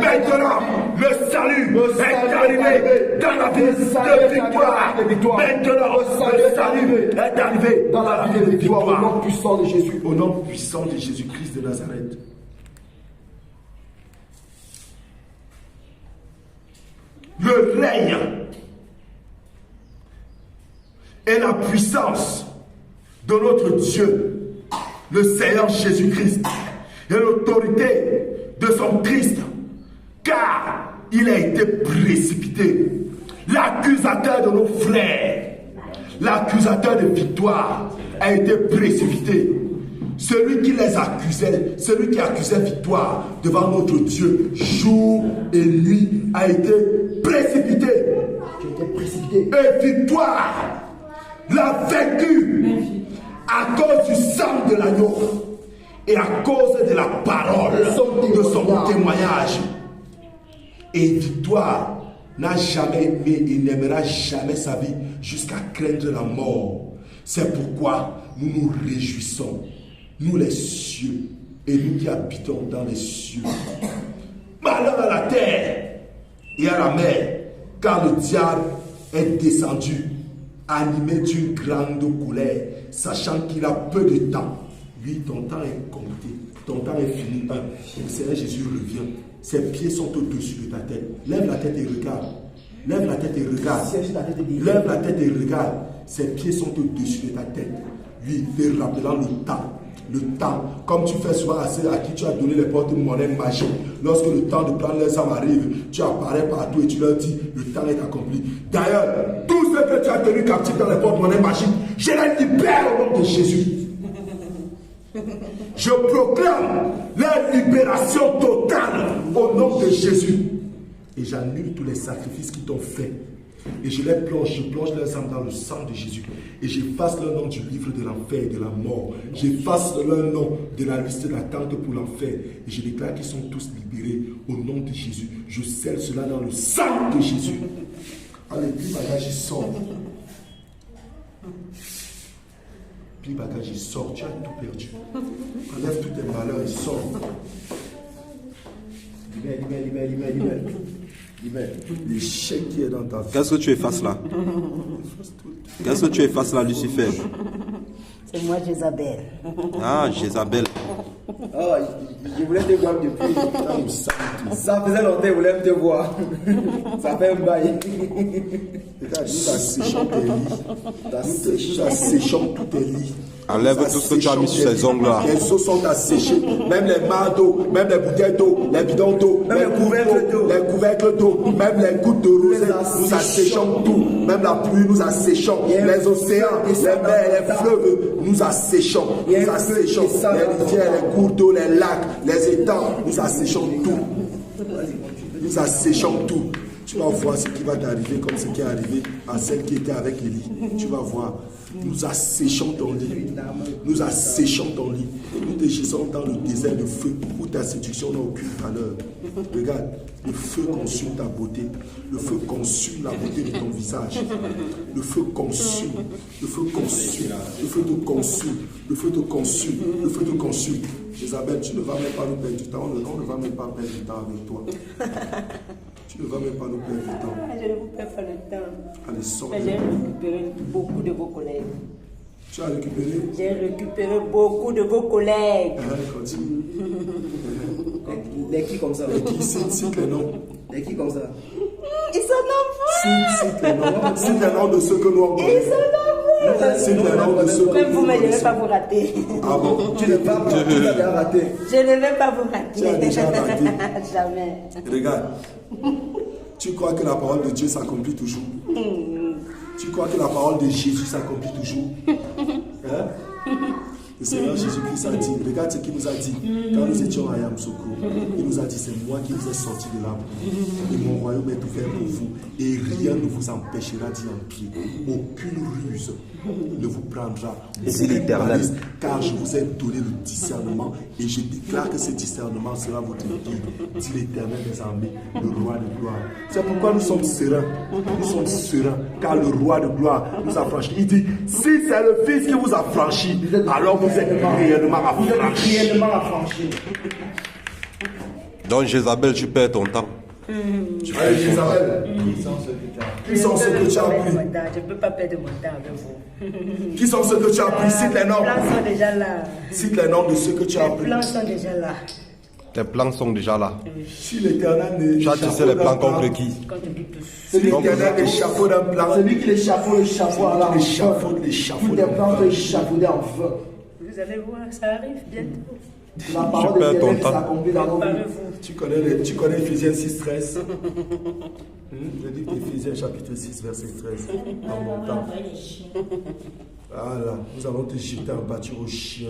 Maintenant, le salut est arrivé dans la vie de victoire. Maintenant, le salut est arrivé dans la vie de victoire. Au nom puissant de Jésus. Au nom puissant de Jésus-Christ de Nazareth. Le règne et la puissance de notre Dieu, le Seigneur Jésus-Christ, et l'autorité de son Christ, car il a été précipité. L'accusateur de nos frères, l'accusateur de victoire, a été précipité. Celui qui les accusait, celui qui accusait victoire devant notre Dieu, jour et nuit, a été précipité. Et victoire l'a vaincu à cause du sang de l'agneau et à cause de la parole de son témoignage. Et victoire n'a jamais aimé et n'aimera jamais sa vie jusqu'à craindre la mort. C'est pourquoi nous nous réjouissons, nous les cieux et nous qui habitons dans les cieux. Malheur à la terre et à la mer, car le diable est descendu, animé d'une grande colère, sachant qu'il a peu de temps. Lui, ton temps est compté, ton temps est fini. Le Seigneur Jésus revient. Ses pieds sont au-dessus de ta tête. Lève la tête et regarde. Lève la tête et regarde. Lève la tête et regarde. Ses pieds sont au-dessus de ta tête. Lui, te rappelant le temps Le temps, comme tu fais souvent à ceux à qui tu as donné les porte-monnaies magiques, lorsque le temps de prendre leurs âmes arrive, tu apparais partout et tu leur dis, le temps est accompli. D'ailleurs, tous ceux que tu as tenus captifs dans les porte-monnaies magiques, je les libère au nom de Jésus. Je proclame leur libération totale au nom de Jésus. Et j'annule tous les sacrifices qu'ils t'ont faits. Et je plonge leurs âmes dans le sang de Jésus. Et j'efface leur nom du livre de l'enfer et de la mort. J'efface leur nom de la liste d'attente pour l'enfer. Et je déclare qu'ils sont tous libérés au nom de Jésus. Je scelle cela dans le sang de Jésus. Allez, plie bagage, il sort. Plie bagage, il sort. Tu as tout perdu. Enlève tous tes malheurs et sort. Libère. L'échec qui est dans ta vie. Qu'est-ce que tu effaces là? Qu'est-ce que tu effaces là, Lucifer? C'est moi, Jézabel. Ah, Jézabel. Oh, je voulais te voir depuis. Ça faisait longtemps que je voulais te voir. Ça fait un bail. Regarde, nous asséchons tes lits. Nous asséchons tous tes lits. Enlève tout ce que tu as mis sur ces ongles là. Les eaux sont asséchées. Même les mares d'eau, même les bouteilles d'eau, les bidons d'eau, même les couvercles d'eau, même les gouttes de rosée. Nous asséchons tout. Même la pluie, nous asséchons. Les océans, les mers, les fleuves, nous asséchons. Nous asséchons. Les rivières, les cours d'eau, les lacs, les étangs, nous asséchons tout. Nous asséchons tout. Tu vas voir ce qui va t'arriver comme ce qui est arrivé à celle qui était avec Élie. Tu vas voir. Nous asséchons ton lit. Nous asséchons ton lit. Nous te jettons dans le désert de feu où ta séduction n'a aucune valeur. Regarde, le feu consume ta beauté. Le feu consume la beauté de ton visage. Le feu consume. Le feu consume. Le feu te consume. Le feu te consume. Le feu te consume. Isabelle, tu ne vas même pas nous perdre du temps. On ne va même pas perdre du temps avec toi. Tu ne vas même pas nous perdre du temps. Je ne vous perds pas le temps. Allez, sors. J'ai récupéré beaucoup de vos collègues. Tu as récupéré? J'ai récupéré beaucoup de vos collègues. Continue. Les qui comme ça? Les qui? Cite les noms. Les qui comme ça? Ils sont nombreux. Cite les noms. Cite les noms de ceux que nous avons. Ils sont nombreux. Cite les noms de ceux que Même nous vous, mais je ne vais connaissons. pas vous rater. Ah bon? Tu n'es pas tu as déjà raté. Je ne vais pas vous rater. Tu as déjà raté. Jamais. Regarde. Tu crois que la parole de Dieu s'accomplit toujours? Tu crois que la parole de Jésus s'accomplit toujours? Hein? Le Seigneur Jésus-Christ a dit, regarde ce qu'il nous a dit quand nous étions à Yamoussoukro. Il nous a dit, c'est moi qui vous ai sorti de là. Et mon royaume est ouvert pour vous. Et rien ne vous empêchera d'y entrer. Aucune ruse ne vous prendra. C'est l'Éternel. Car je vous ai donné le discernement. Et je déclare que ce discernement sera votre guide. Dit l'Éternel des armées, le roi de gloire. C'est pourquoi nous sommes sereins. Nous sommes sereins. Car le roi de gloire nous a franchis. Il dit, si c'est le Fils qui vous a franchi, alors vous êtes réellement affranchis. Donc Jézabel, tu perds ton temps. Allez, Jézabel. Qui sont ceux que tu as pris? Je ne peux pas perdre mon temps avec vous. Qui sont ceux que tu as pris? Cite les noms. Les plans sont déjà là. Cite les noms de ceux que tu as Les pris. plans sont déjà là. Tes plans sont déjà là. Si l'Éternel ne Tu as tissé les plans contre qui? Quand on dit tous. Si l'Éternel échafaud d'un plan, Celui qui l'échafaud à la l'échafaud Tous les plans sont échafaudés en feu. Vous allez voir, ça arrive bientôt. La parole de perds ton l'Éternel temps. s'accomplit dans nos vies. Préparez-vous. tu connais Ephésiens 6,13. Le livre d'Éphésiens chapitre 6 verset 13. En montant. Voilà, nous allons te jeter en pâture aux chiens.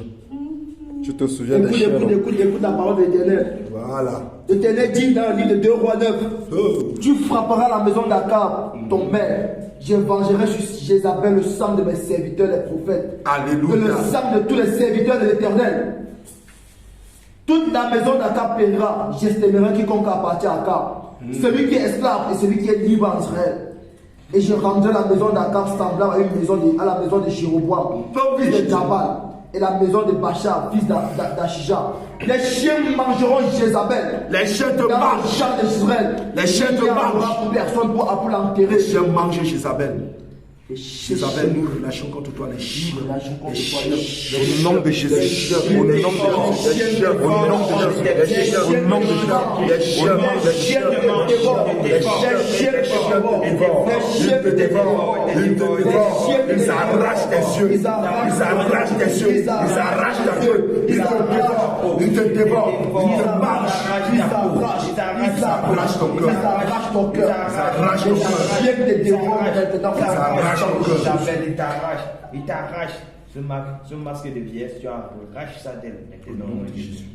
Tu te souviens des chiens, non? Écoute la parole de l'Éternel. Voilà. L'Éternel dit dans le livre de 2 Rois 9, Oh. tu frapperas la maison d'Akab, ton maître. Je vengerai sur Jézabel le sang de mes serviteurs, les prophètes. Alléluia. Que le sang de tous les serviteurs de l'Éternel. Toute la maison d'Akab périra. J'estimerai quiconque appartient à Akab. Celui qui est esclave et celui qui est libre en Israël. Et je rendrai la maison d'Akab semblable à la maison de Jéroboam, fils de Jabal, et la maison de Bacha, fils d'Achija. Les chiens mangeront Jézabel. Les chiens te Dans le mangent. champ d'Israël. Les chiens te Il n'y aura mangent. personne pour l'enterrer. Les chiens mangent Jézabel. Les Jézabel, nous relâchons contre toi les chiens. Les chiens. Au nom de Jésus. Au nom de Jésus. Au nom de Jésus. Au nom de Jésus. Les chiens, les chiens, les chiens, les chiens, Ils arrachent tes yeux. Ils arrachent tes yeux. Ils arrachent ta gueule. Ils te dévorent. Ils te dévorent. Ils te mangent. Ils arrachent ton cœur. Ils arrachent ton cœur. Ils arrachent ton cœur. Il t'arrache. Ce masque de vieillesse, tu arraches ça d'elle maintenant. Jésus.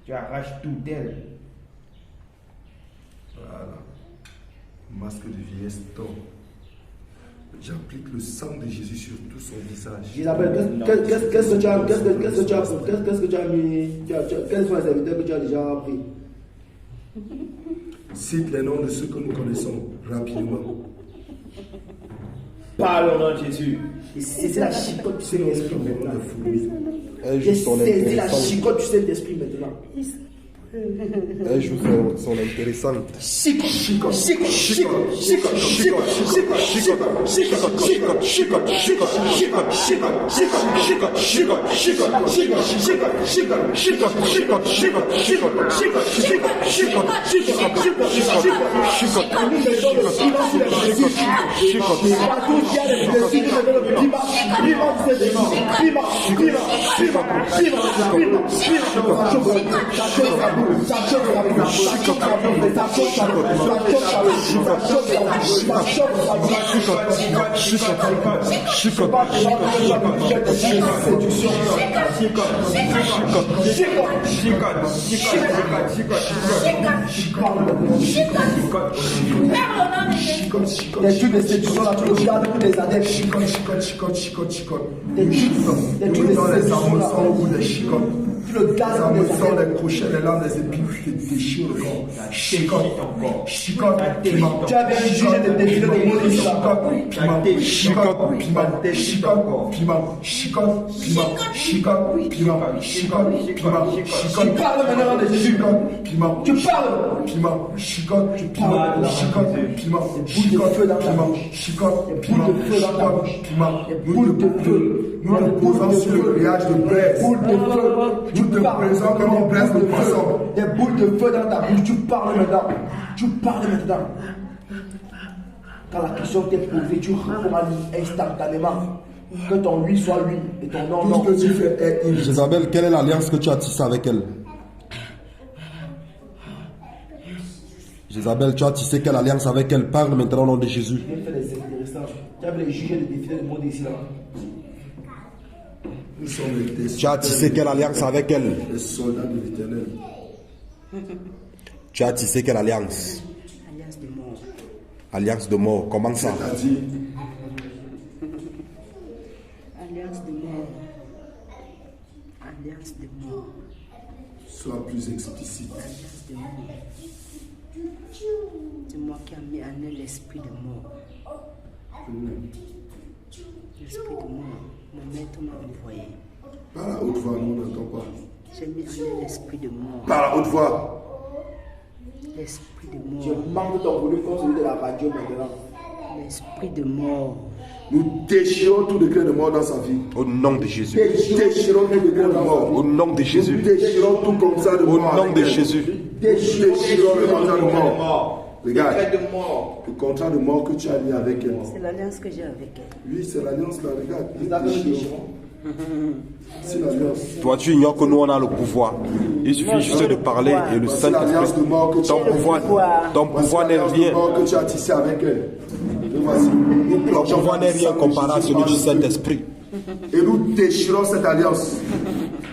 Tu arraches tout d'elle. Voilà. Masque de vieillesse tombe. J'applique le sang de Jésus sur tout son visage. Isabelle, qu'est-ce que tu as mis? Quels sont les invités que tu as déjà appris? Cite les noms de ceux que nous connaissons rapidement. Parle au nom de Jésus. C'est la chicote du Saint-Esprit maintenant. Elle joue son C'est la intéressante. chicote du Saint-Esprit maintenant. Elle joue son intéressante. Les trucs de séduction là, tu le gardes pour des années. Des trucs dans les amours au bout des chicotes. Tu le gardes pour des Sans années. les crochets, les lames, les épines, tu te déchires le corps. Chicote, piment. Tu avais un juge de défiler de mon histoire. Chicote, piment. Tu parles maintenant de Jésus. Piment. Tu parles. Piment, chicote, piment. Nous te posons sur le grillage de braise. Nous te présentons comme une braise de poisson. Des boules de feu dans ta bouche. Tu parles maintenant. Quand la question t'est posée, tu réponds instantanément. Que ton oui soit oui et ton non, non. Tout ce que tu fais est il. Jézabel, quelle est l'alliance que tu as tissée avec elle? Jézabel, tu as tissé quelle alliance avec elle? Parle maintenant au nom de Jésus. Tu fais des intéressants. Tu avais les juger de défiler le monde ici là. Nous sommes les Tu as tissé quelle alliance avec elle? les soldats de l'Éternel. Tu as tissé quelle alliance? Alliance de mort. Alliance de mort. Comment ça? C'est-à-dire, Alliance de mort. Alliance de mort. sois plus explicite. Alliance de mort. C'est moi qui ai mis en elle l'esprit de mort. L'esprit de mort. Mon maître m'a envoyé. Par la haute voix, nous n'entendons pas. J'ai mis en elle l'esprit de mort. Par la haute voix. L'esprit de Je mort. manque ton volume comme celui de la radio maintenant. L'esprit de mort. Nous déchirons tout décret de mort dans sa vie. Au nom de Jésus. Déchirons tout décret de mort. Au nom de Nous Jésus. déchirons tout contrat de Au mort. nom avec de elle. Jésus. Déchirons le contrat de mort. Regarde, de mort. le contrat de mort que tu as mis avec elle. C'est l'alliance que j'ai avec elle. Oui, c'est l'alliance là, regarde. Vous avez un déchirant. C'est l'alliance. Toi, tu ignores que nous, on a le pouvoir. Il suffit juste de parler et le C'est l'alliance Saint-Esprit. de mort que tu Ton as pouvoir n'est l'alliance de rien. mort que tu as tissé avec elle. Et voici. Nous Ton plongeons pouvoir n'est dans le rien sang de comparé à Jésus celui par du le feu. Saint-Esprit. Et nous déchirons cette alliance.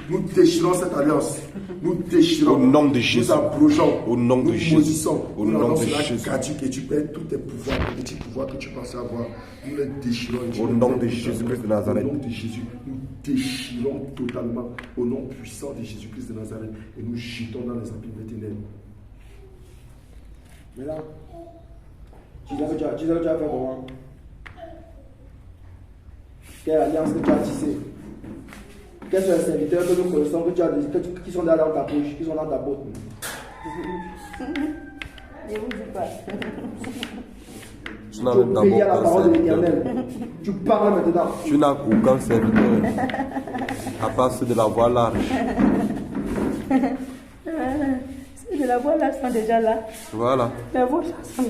Nous déchirons cette alliance. Nous déchirons. Au nom de Jésus. Nous approchons. Au nom de nous Jésus. maudissons. Au Nous nom allons de sur la Jésus. caduque et tu perds tous tes pouvoirs, les petits pouvoirs que tu pensais avoir. Nous les déchirons. Au nom de Jésus-Christ de Nazareth. Au nom de Jésus, nous déchirons totalement. Au nom puissant de Jésus-Christ de Nazareth. Et nous jetons dans les abîmes des ténèbres. Mais là, tu sais que tu as fait comment? Quelle alliance que tu as tissée? Quels sont les serviteurs que nous connaissons qui sont dans ta bouche, qui sont dans ta botte? Je vous dis pas. Tu n'as Tu même obéis à la d'abord parole de aucun serviteur. l'Éternel. Tu parles maintenant. Tu n'as aucun serviteur. À part ceux de la voie large. Ceux de la voix là sont déjà là. Voilà. Les vôtres sont là.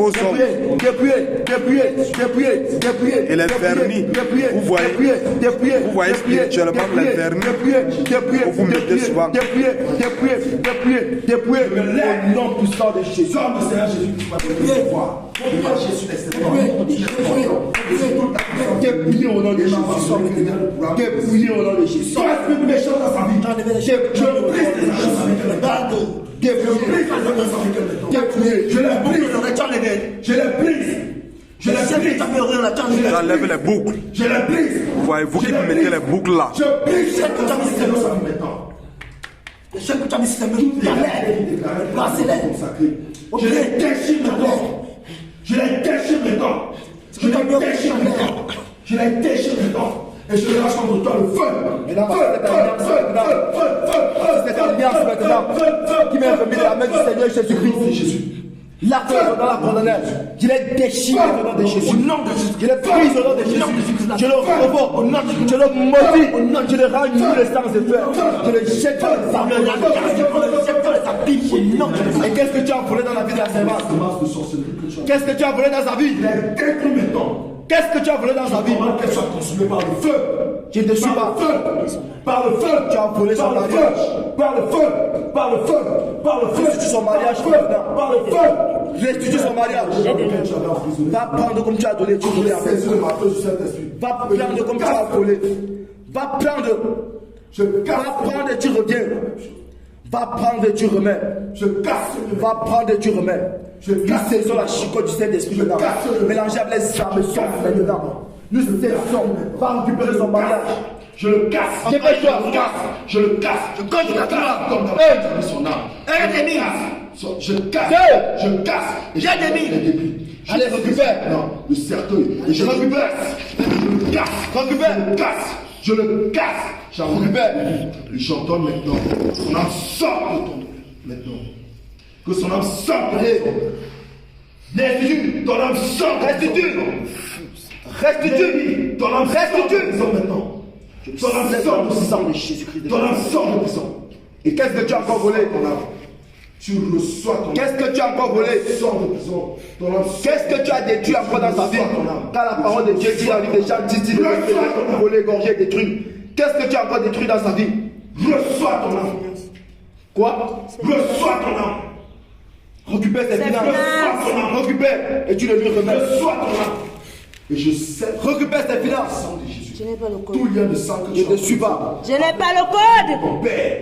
faux hommes. Et les vernis, vous voyez spirituellement les vernis que vous mettez souvent. Au nom puissant de Jésus. Au Seigneur Jésus. Dépouillé au nom de Jésus. Dépouillé au nom de Jésus. Tout esprit méchant dans sa vie. Je brise les alliances avec le bâton. Dépouillé. Je les brise. Je les brise. Je les brise. J'enlève les boucles. Je les brise. Voyez-vous qui mettez les boucles là. Je brise cette alliance maintenant. Le chef que tu as mis sur les mains, je les déchire maintenant. Je les déchire maintenant. Je les déchire maintenant. Je les déchire maintenant. Et je lâche contre toi le feu. Cette alliance maintenant qui m'est remis de la main du Seigneur Jésus-Christ. L'arc dans la condamnation, je les déchire au nom de Jésus. Je les brise au nom de Jésus. Je le provoque au nom de Jésus. Je le maudis. Je le rends nul les sangs de fer. Je le jette dans les armes. Et qu'est-ce que tu as volé dans la vie de la servante? Qu'est-ce que tu as volé dans sa vie? Qu'est-ce que tu as volé dans sa vie? Qu'elle soit consumée par le feu. Je ne suis pas. Par le feu. Tu as volé son mariage. Par le feu. Par le feu. Par le feu. Restitue son mariage. Par le feu. Restitue son mariage. Va prendre comme tu as donné. Tu voulais avec. Va prendre comme tu as volé. Va prendre. Va prendre et tu reviens. Va prendre et tu remets. Je casse. Va prendre et tu remets. Nous saisissons la chicotte du Saint-Esprit maintenant. Mélangez avec les armes maintenant. Nous saisissons. Va récupérer son mariage. Je le casse. Dépêche-toi. Je le casse. je cogne la toi. Son âme. Je casse. Je casse. J'ai des billes. Allez, récupère. Non, le cercueil. Et je récupère. Je le casse. Récupère. Je le casse. Je le casse. J'en récupère. Et j'ordonne maintenant. Son âme sort de ton dos. Maintenant. Que son âme sorte de ton dos. Restitue. Ton âme sort. Restitue. Restitue. Ton âme restitue. Maintenant. Ton âme sort de sang de Jésus-Christ. Ton âme sort de prison. Et qu'est-ce que tu as encore volé? Ton âme. Tu reçois ton âme. Qu'est-ce que tu as encore volé? Sors de prison. Ton âme. Qu'est-ce que tu as détruit encore dans sa vie? Quand la parole de Dieu dit dans le livre des Chants, dit voler, égorger, détruire. Qu'est-ce que tu as encore détruit dans sa vie? Reçois ton âme. Quoi? Reçois ton âme. Récupère ses finances. Récupère et tu le lui remets. Reçois ton âme. Et je sais. Récupère ses finances. Je n'ai pas le code. Tout lien de sang que Je tu ne as suis pas. Je n'ai pas le code. Mon Père,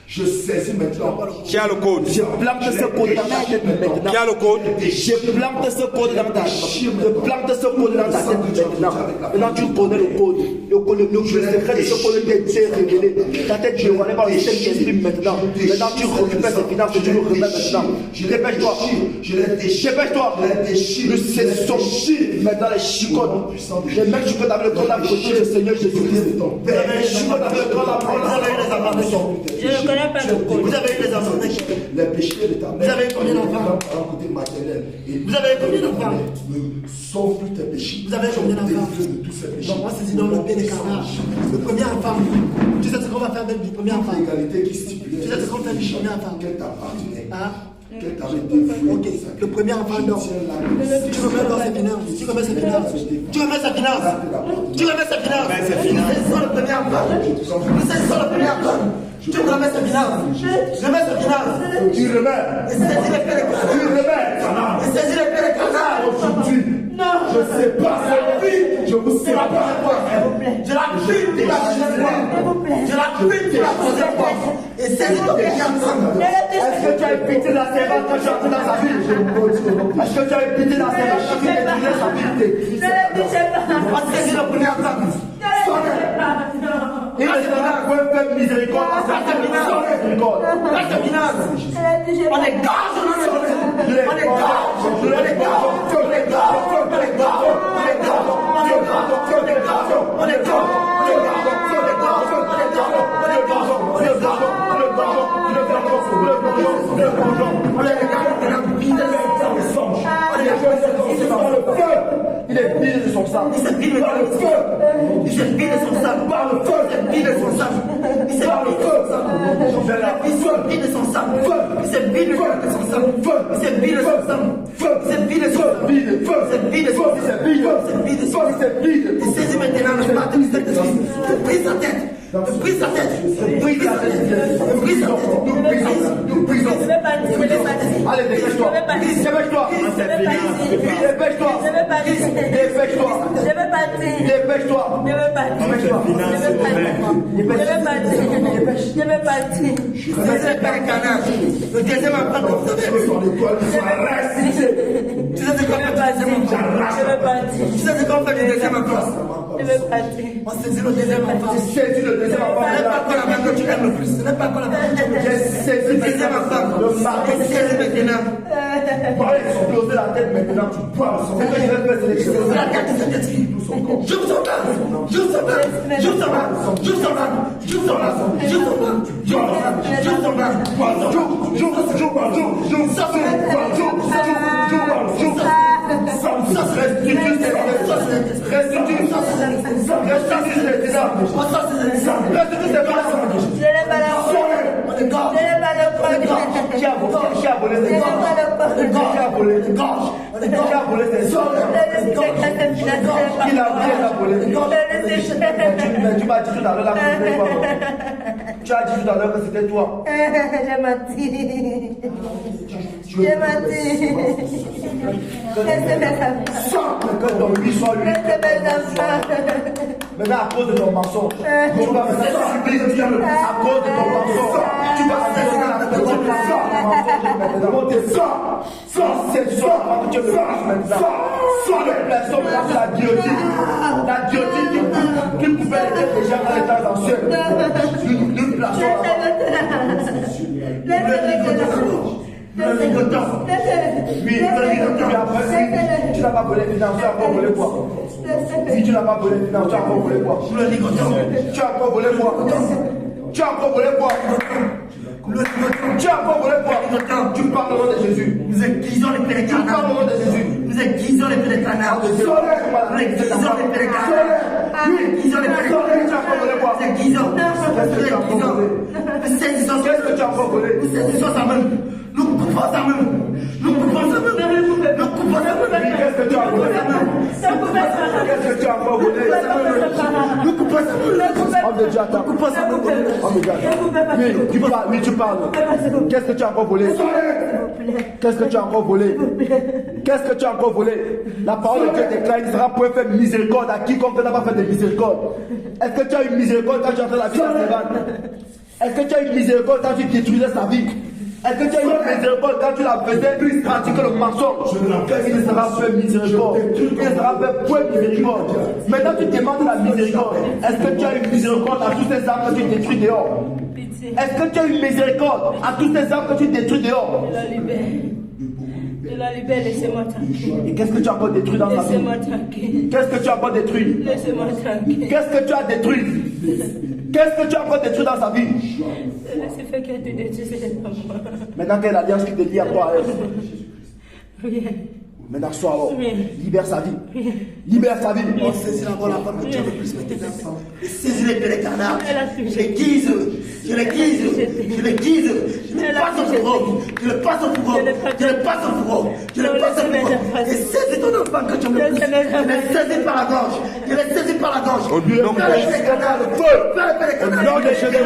je saisis maintenant. Qui a le code? Je plante ce code dans ta tête maintenant. Qui a le code? Je plante ce code dans ta tête. Je plante ce code dans ta tête maintenant. Maintenant tu connais le code. Le secret de ce code t'est révélé. Ta tête dévoilée par le Saint-Esprit maintenant. Maintenant tu récupères tes finances et tu le remets maintenant. Dépêche-toi. Dépêche-toi. Nous cessons maintenant les chicottes. Les mecs chicottes avec le corps d'âme côté du Seigneur Jésus-Christ. Les chicottes avec le corps d'âme. Je ne connais pas le code. Vous avez eu des enfants. Les péchés de ta mère. Vous avez combien d'enfants? Côté maternel. Vous avez combien d'enfants? Ne sauve plus tes péchés. Vous avez combien d'enfants? De tous ces péchés. Donc moi c'est dans le pays des canards. Le premier enfant. Tu sais ce qu'on va faire avec du premier enfant? L'égalité qui stipulait. Tu sais ce qu'on fait du premier enfant? Qu'elle t'appartenait. Hein? Qu'elle t'avait dévoué. Ok, le premier enfant donc. Tu remets dans ses finances. Tu remets ses finances. Tu remets ses finances. Tu remets ses finances. C'est ça le premier enfant. C'est ça le premier enfant. Tu remets ses finances. Remets ses finances. Tu remets. Et saisis les pères des canards. Tu remets. Et saisis les pères des canards. Aujourd'hui, je sais pas cette vie. Je vous sais pas. Je la fuis de la deuxième fois. Je la fuis de la troisième fois. Et saisis ton péché ensemble. Est-ce que tu as pitié de la servante quand tu as entré dans sa vie? Est-ce que tu as pitié de la servante quand tu détruisais sa vie? On va saisir le premier ensemble. Il est là pour faire miséricorde. Miséricorde. On est gage, on est gage, on est gage, on est gage, on est gage, on est gage, on est gage, Il est vidé de son sang. Il s'est vidé par le feu. Il s'est vidé de son sang. Par le feu. Il s'est vidé de son sang. Il s'est vidé de son sang. Il s'est vidé de son sang. Il s'est vidé de son sang. Il s'est vidé de son sang. Il s'est vidé de son sang. Il s'est vidé de son sang. Il s'est vidé de son sang. Il s'est vidé de son sang. Il saisit maintenant le matin de cette vie. Je brise sa tête. Je brise sa tête. Je brise sa tête. Je brise sa tête. Nous brisons. Allez, dépêche-toi. Dépêche-toi. Dépêche-toi. Dépêche-toi. Dépêche-toi. Le deuxième après, vous savez, tu sais de quoi fait le deuxième après. On saisit le deuxième enfant. Ce n'est pas quoi la main que tu aimes le plus. Ce n'est pas quoi la main que tu aimes le plus. Le deuxième enfant. Le mari saisit maintenant. Voilà, ils sont posés la tête maintenant. Tu bois le sang. C'est que je vais faire sélectionner. La tête de cette esprit. J'ouvre son bras. J'ouvre son bras. J'ouvre son bras. J'ouvre son bras. J'ouvre son bras. J'ouvre son bras. J'ouvre son bras. Tu as dit tout à l'heure que c'était toi. J'ai menti. J'ai menti. Laissez mes enfants. Sors que ton lui soit lui. Laissez mes enfants. Maintenant, à cause de ton mensonge, tu vas me faire à cause de ton mensonge. Tu vas la guillotine qui pouvait aider les gens dans les temps anciens. Nous plaçons le ligotant. Oui, le ligotant. Tu n'as pas volé financier, encore volé quoi? Si tu n'as pas volé financier, encore volé quoi? Le ligotant. Tu as encore volé quoi? Tu as encore volé quoi? Tu as encore volé quoi? Tu parles au nom de Jésus. Nous aiguisons les pieds des canards. Tu parles au nom de Jésus. Nous aiguisons les pieds des canards. Nous aiguisons les pieds des canards. Nous aiguisons les pieds des canards. Tu as encore volé quoi? Nous aiguisons. Nous saisissons. Qu'est-ce que tu as encore volé? Nous saisissons sa main. Nous coupons sa main. Nous coupons sa main. Nous coupons sa main. Qu'est-ce que tu as volé? Qu'est-ce que tu as encore volé? Nous coupons sa main. Homme de Dieu, attends. Homme de Dieu, attends. Oui, tu parles. Qu'est-ce que tu as encore volé? Qu'est-ce que tu as encore volé? Qu'est-ce que tu as encore volé? La parole de Dieu déclare qu'il sera pour faire miséricorde à quiconque n'a pas fait de miséricorde. Est-ce que tu as eu miséricorde quand tu as fait la vie d'Antévan? Est-ce que tu as eu miséricorde quand tu détruisais sa vie? Est-ce que tu as eu miséricorde quand tu la faisais pratiquer le mensonge? Il ne sera fait miséricorde. Il ne sera fait point miséricorde. Maintenant tu demandes la miséricorde. Est-ce que tu as eu miséricorde à tous ces âmes que tu détruis dehors? Est-ce que tu as eu miséricorde à tous ces âmes que tu détruis dehors? De la libère, laissez-moi tranquille. Et qu'est-ce que tu as encore détruit dans ta vie? Laissez-moi tranquille. Qu'est-ce que tu as encore détruit? Laissez-moi tranquille. Qu'est-ce que tu as détruit? Qu'est-ce que tu as encore détruit dans sa vie? C'est fait qu'elle te détruise. Maintenant, quelle alliance qui te lie à toi? Rien. Maintenant, sois alors. Libère sa vie. Libère sa vie. On saisit encore la femme que Dieu veut plus maintenant. Et saisis les pieds des canards. Je les guise. Je les guise. Je les guise. Je les passe au fourreau. Je les passe au fourreau. Je les passe au fourreau. Je les passe au fourreau. Et saisis ton enfant que Dieu veut plus. Je les saisis par la gorge. Je les saisis par la gorge. Au nom de Jésus,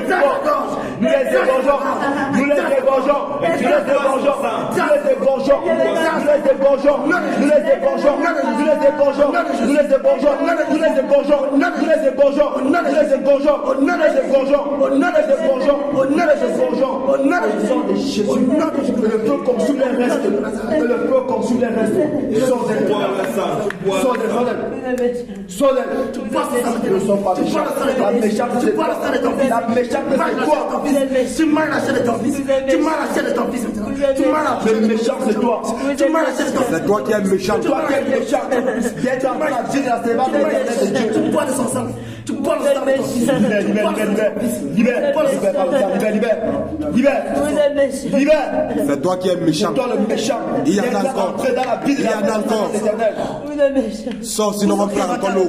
nous les égorgeons. Nous les égorgeons. Nous les égorgeons. Nous les égorgeons. Nous les égorgeons. Nous les égorgeons. Nous les égorgeons. Nous les égorgeons. Nous les égorgeons. Nous les égorgeons. Nous les égorgeons. Nous les égorgeons. Nous les égorgeons. Nous les égorgeons. Au nom de Jésus. Que le feu consume les restes. Que le feu consume les restes. Sors-les. Tu ne sont pas méchants. La méchante, c'est toi. La méchante, c'est toi. Tu m'as lâché de ton fils. Tu m'as lâché de ton fils. Tu m'as lâché. Le méchant, c'est toi. Tu m'as lâché de ton fils. C'est toi qui es méchant. Toi qui es méchant. Viens dans la vie de la sévère de Dieu. Tu bois de son sang. Tu portes le sang de ton fils. Libère. C'est toi qui es méchant. C'est toi le méchant. Il y en a encore. Entrer dans la vie de Il y en a encore. l'Éternel. Sors, sinon on prend encore l'eau.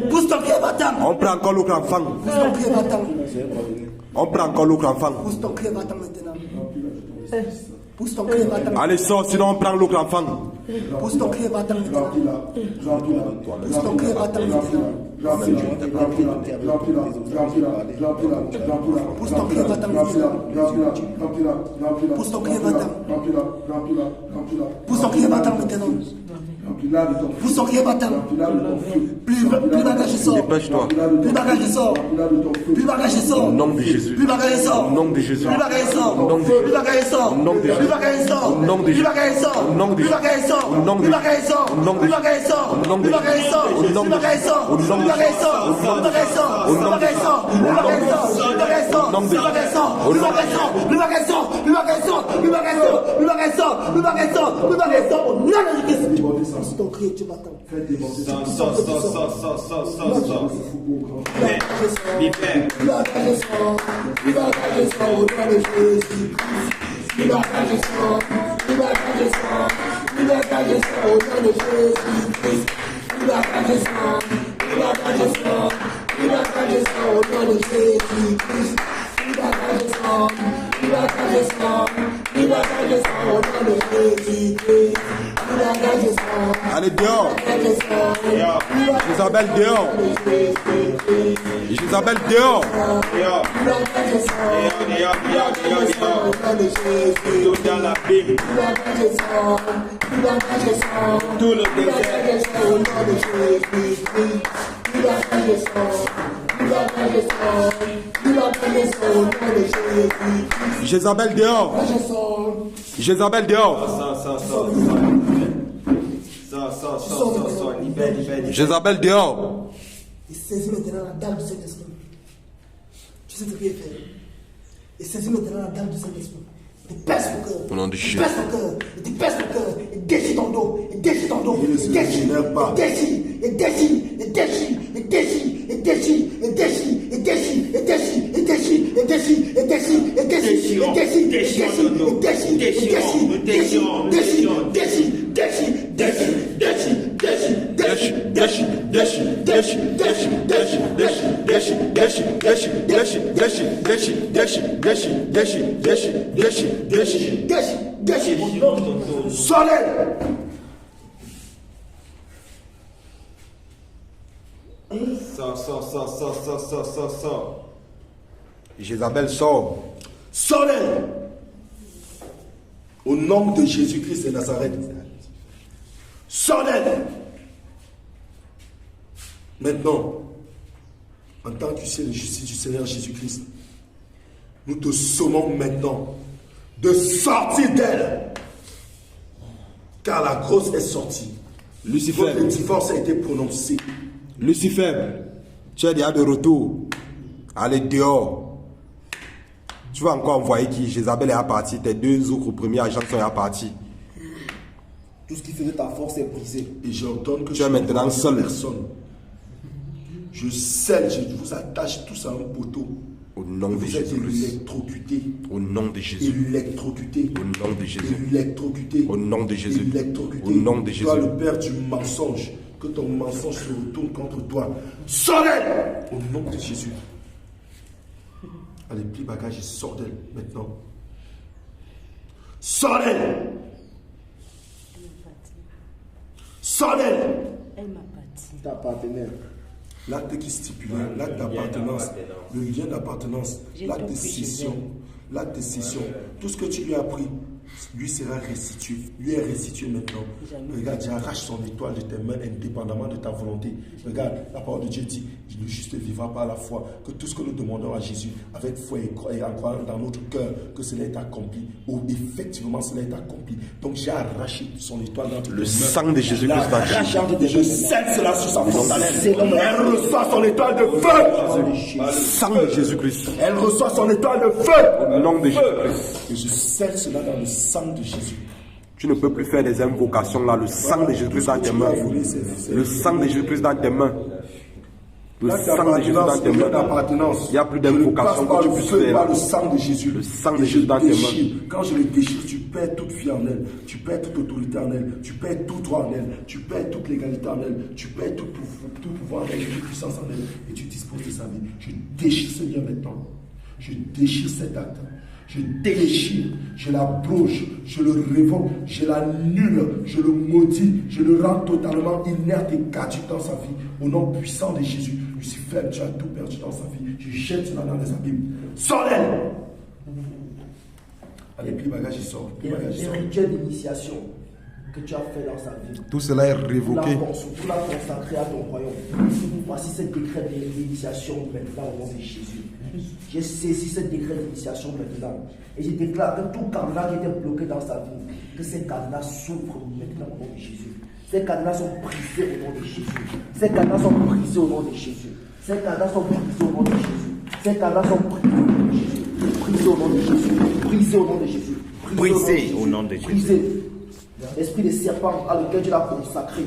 Pousse ton cri, va-t'en. On prend encore l'autre enfant. Pousse ton cri, va-t'en. On prend encore l'autre enfant. Pousse ton cri, va-t'en maintenant. Pousse ton cri, va-t'en. Allez, sors, sinon on prend l'autre enfant. Pousse ton cri, va-t'en maintenant. Pousse ton cri, va-t'en maintenant. Pousse ton cri, va-t'en maintenant. Pousse ton cri, va-t'en. Pousse ton cri, va-t'en maintenant. Pousse ton cri, va-t'en. Plus bagage sort. Dépêche-toi. Plus bagage sort. Plus bagage sort. Au nom de Jésus. Plus bagage sort. Au nom de Jésus. Plus bagage sort. Au nom de Plus bagage sort. Au nom de Plus Jésus. bagage sort. Au nom de Plus Jésus. bagage sort. Au nom de Plus Jésus. bagage sort. Au nom de Plus Jésus. bagage sort. Au nom de Plus Jésus. bagage sort. Au nom de Plus bagage Jésus. sort. Au nom Plus de bagage Jésus. sort. Au nom Plus de bagage Jésus. sort. Au nom Plus de bagage sort. Au nom Plus bagage sort. Plus bagage sort. Plus bagage sort. Au nom de Plus bagage sort. Plus bagage sort. Plus bagage sort. Plus bagage sort. Plus bagage sort. Plus bagage sort. Plus bagage sort. Plus bagage sort. Au nom de Jésus. C'est ton cri, tu m'attends. Allez, dehors. Jézabel, dehors. Jézabel, dehors. Tout le désert. Jézabel, dehors. Jézabel, dehors. Jézabel, dehors. Il saisit maintenant la dalle du Saint-Esprit. Tu sais ce qu'il fait. Il saisit maintenant la dalle du Saint-Esprit. Il pèse ton cœur. Au nom de Il Jésus. pèse ton cœur. Il pèse ton cœur. Il déchire ton dos. Il déchire ton dos. Il ne Il se déchire. régénère pas. Il déchire. Il déchire. Il déchire. Il déchire. Il déchire. Il déchire. Il déchire. Il déchire. Il déchire. Il déchire. Il déchire. Il déchire. Il déchire. Il déchire. Il déchire. Il déchire. Il déchire. Sortez. Sors. Jézabel, sort. Sortez. Au nom de Jésus-Christ de Nazareth. Sortez. Maintenant, en tant qu'huissier de justice du Seigneur Jésus-Christ, nous te sommons maintenant de sortir d'elle. Car la grosse est sortie. Lucifer. Votre divorce a été prononcé. Lucifer, tu es déjà de retour. Allez, dehors. Tu vas encore envoyer qui? Jézabel est parti. Tes deux autres premiers agents sont partis. Tout ce qui faisait ta force est brisé. Et j'ordonne que Tu es maintenant seul. personne. Je scelle, je vous attache tous à un poteau. Au nom de Vous êtes Jésus-Christ. électrocutés. Au nom de Jésus. Électrocutés. Au nom de Jésus. Électrocutés. Au nom de Jésus. Électrocutés. Au nom de Jésus. Toi, le père du mensonge, que ton mensonge se retourne contre toi. Sortez au nom de Jésus. Allez, plie bagage et sors d'elle maintenant. Sortez. Sortez. Elle m'a bâti. Ta partenaire. L'acte qui stipule, l'acte d'appartenance, le lien d'appartenance, l'acte de cession, tout ce que tu lui as pris, lui sera restitué, lui est restitué maintenant. Regarde, j'arrache son étoile de tes mains indépendamment de ta volonté. Regarde, la parole de Dieu dit, le juste vivra par la foi, que tout ce que nous demandons à Jésus, avec foi et en croyant dans notre cœur, que cela est accompli, ou effectivement cela est accompli. Donc j'ai arraché son étoile dans tes mains. Le sang de Jésus-Christ va Je scelle cela sur sa fontanelle. Elle reçoit son étoile de feu. Le sang de Jésus-Christ. Elle reçoit son étoile de feu. Au nom de Jésus-Christ. Et je scelle cela dans le sang de Jésus. Tu ne peux plus faire des invocations là. Le sang de Jésus-Christ dans tes mains. Le sang de Jésus-Christ dans tes mains. Le L'acte sang de Jésus dans tes mains. d'appartenance. Il n'y a plus Je le d'invocation passe par que tu le puisses feu, faire. par le sang de Jésus. Le sang de Et Jésus je dans tes déchire. mains. Quand je le déchire, tu perds toute vie en elle. Tu perds toute autorité en elle. Tu perds tout droit en elle. Tu perds toute légalité en elle. Tu perds tout pouvoir en elle, toute puissance en elle. Et tu disposes de sa vie. Je déchire ce lien maintenant. Je déchire cet acte. Je déchire, je l'abroge, je le révoque, je l'annule, je le maudis, je le rends totalement inerte et caduque dans sa vie. Au nom puissant de Jésus, Lucifer, tu as tout perdu dans sa vie. Je jette cela dans les abîmes. Sors-les! Allez, plie bagage, il sort. Il y a des rituels d'initiation que tu as fait dans sa vie. Tout cela est Pour révoqué. la consacrer à ton royaume. Voici ce décret d'initiation maintenant au nom de Jésus. J'ai saisi ce décret d'initiation maintenant. Et je déclare que tout cadenas qui était bloqué dans sa vie, que ces cadenas s'ouvrent maintenant au nom de Jésus. Ces cadenas sont brisés au nom de Jésus. Ces cadenas sont brisés au nom de Jésus. Ces cadenas sont brisés au nom de Jésus. Ces cadenas sont brisés au nom de Jésus. Brisés au nom de Jésus. Brisés au nom de Jésus. Brisés au nom de Jésus. Brisés. L'esprit de serpent à lequel tu l'as consacré.